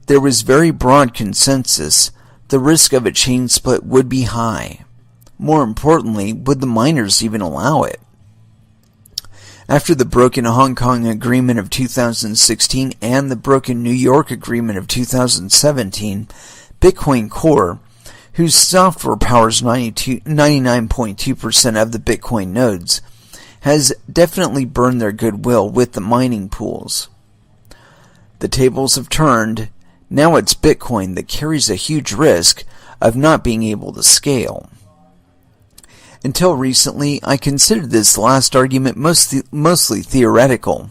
there was very broad consensus, the risk of a chain split would be high. More importantly, would the miners even allow it? After the broken Hong Kong agreement of 2016 and the broken New York agreement of 2017, Bitcoin Core, whose software powers 99.2% of the Bitcoin nodes, has definitely burned their goodwill with the mining pools. The tables have turned. Now it's Bitcoin that carries a huge risk of not being able to scale. Until recently, I considered this last argument mostly theoretical,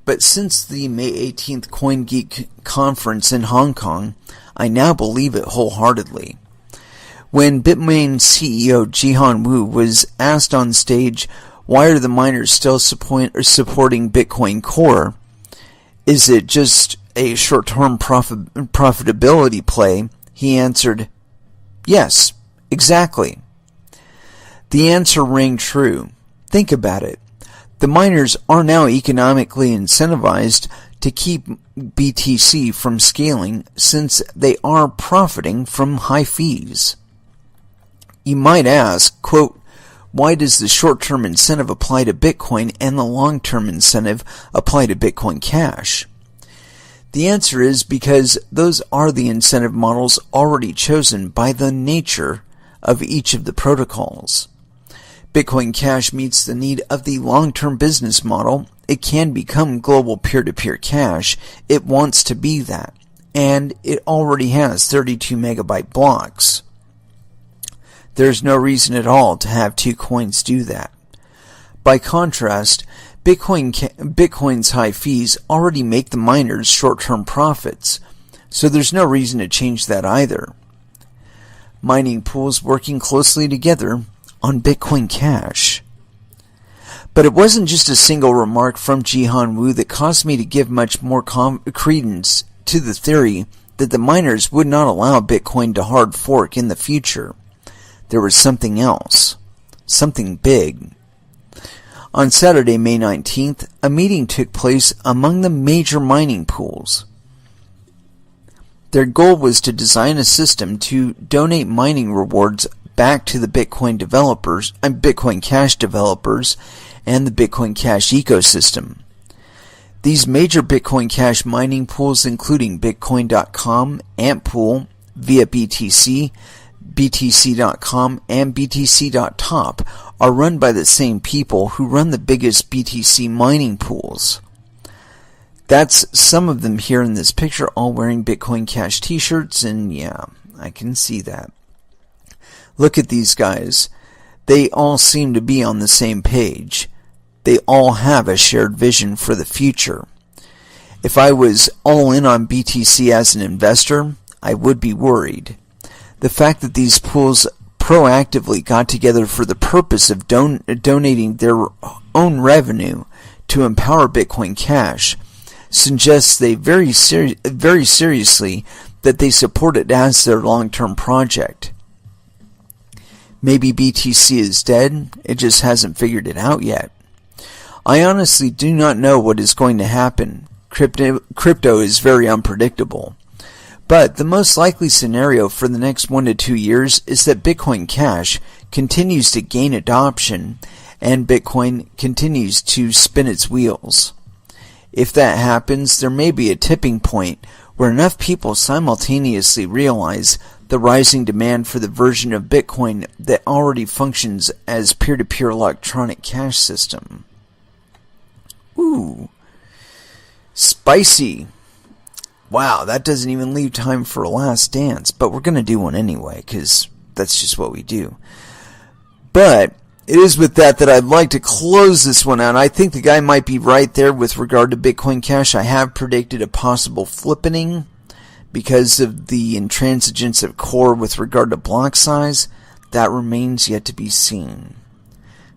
but since the May 18th CoinGeek conference in Hong Kong, I now believe it wholeheartedly. When Bitmain CEO Jihan Wu was asked on stage, why are the miners still supporting Bitcoin Core? Is it just a short-term profitability play? He answered, yes, exactly. The answer rang true. Think about it. The miners are now economically incentivized to keep BTC from scaling since they are profiting from high fees. You might ask, quote, why does the short-term incentive apply to Bitcoin and the long-term incentive apply to Bitcoin Cash? The answer is because those are the incentive models already chosen by the nature of each of the protocols. Bitcoin Cash meets the need of the long-term business model. It can become global peer-to-peer cash. It wants to be that. And it already has 32 megabyte blocks. There's no reason at all to have two coins do that. By contrast, Bitcoin's high fees already make the miners short-term profits, so there's no reason to change that either. Mining pools working closely together on Bitcoin Cash. But it wasn't just a single remark from Jihan Wu that caused me to give much more credence to the theory that the miners would not allow Bitcoin to hard fork in the future. There was something else. Something big. On Saturday, May 19th, a meeting took place among the major mining pools. Their goal was to design a system to donate mining rewards back to the Bitcoin developers and Bitcoin Cash developers and the Bitcoin Cash ecosystem. These major Bitcoin Cash mining pools, including Bitcoin.com, AntPool, via BTC, BTC.com, and BTC.top, are run by the same people who run the biggest BTC mining pools. That's some of them here in this picture, all wearing Bitcoin Cash t-shirts, and yeah, I can see that. Look at these guys. They all seem to be on the same page. They all have a shared vision for the future. If I was all in on BTC as an investor, I would be worried. The fact that these pools proactively got together for the purpose of donating their own revenue to empower Bitcoin Cash suggests they very seriously that they support it as their long-term project. Maybe BTC is dead, it just hasn't figured it out yet. I honestly do not know what is going to happen. Crypto is very unpredictable. But the most likely scenario for the next 1 to 2 years is that Bitcoin Cash continues to gain adoption and Bitcoin continues to spin its wheels. If that happens, there may be a tipping point where enough people simultaneously realize the rising demand for the version of Bitcoin that already functions as peer-to-peer electronic cash system. Ooh, spicy. Wow, that doesn't even leave time for a last dance, but we're going to do one anyway, because that's just what we do. But it is with that I'd like to close this one out. I think the guy might be right there with regard to Bitcoin Cash. I have predicted a possible flippening because of the intransigence of Core with regard to block size. That remains yet to be seen.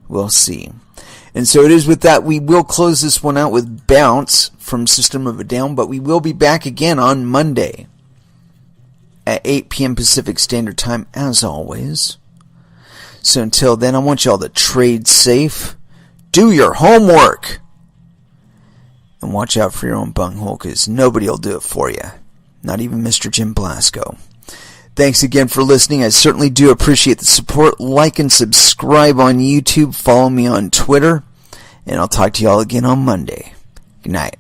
We'll see. And so it is with that we will close this one out with Bounce from System of a Down, but we will be back again on Monday at 8 p.m. Pacific Standard Time as always. So until then, I want you all to trade safe, do your homework, and watch out for your own bunghole, because nobody will do it for you. Not even Mr. Jim Blasko. Thanks again for listening. I certainly do appreciate the support. Like and subscribe on YouTube. Follow me on Twitter. And I'll talk to you all again on Monday. Good night.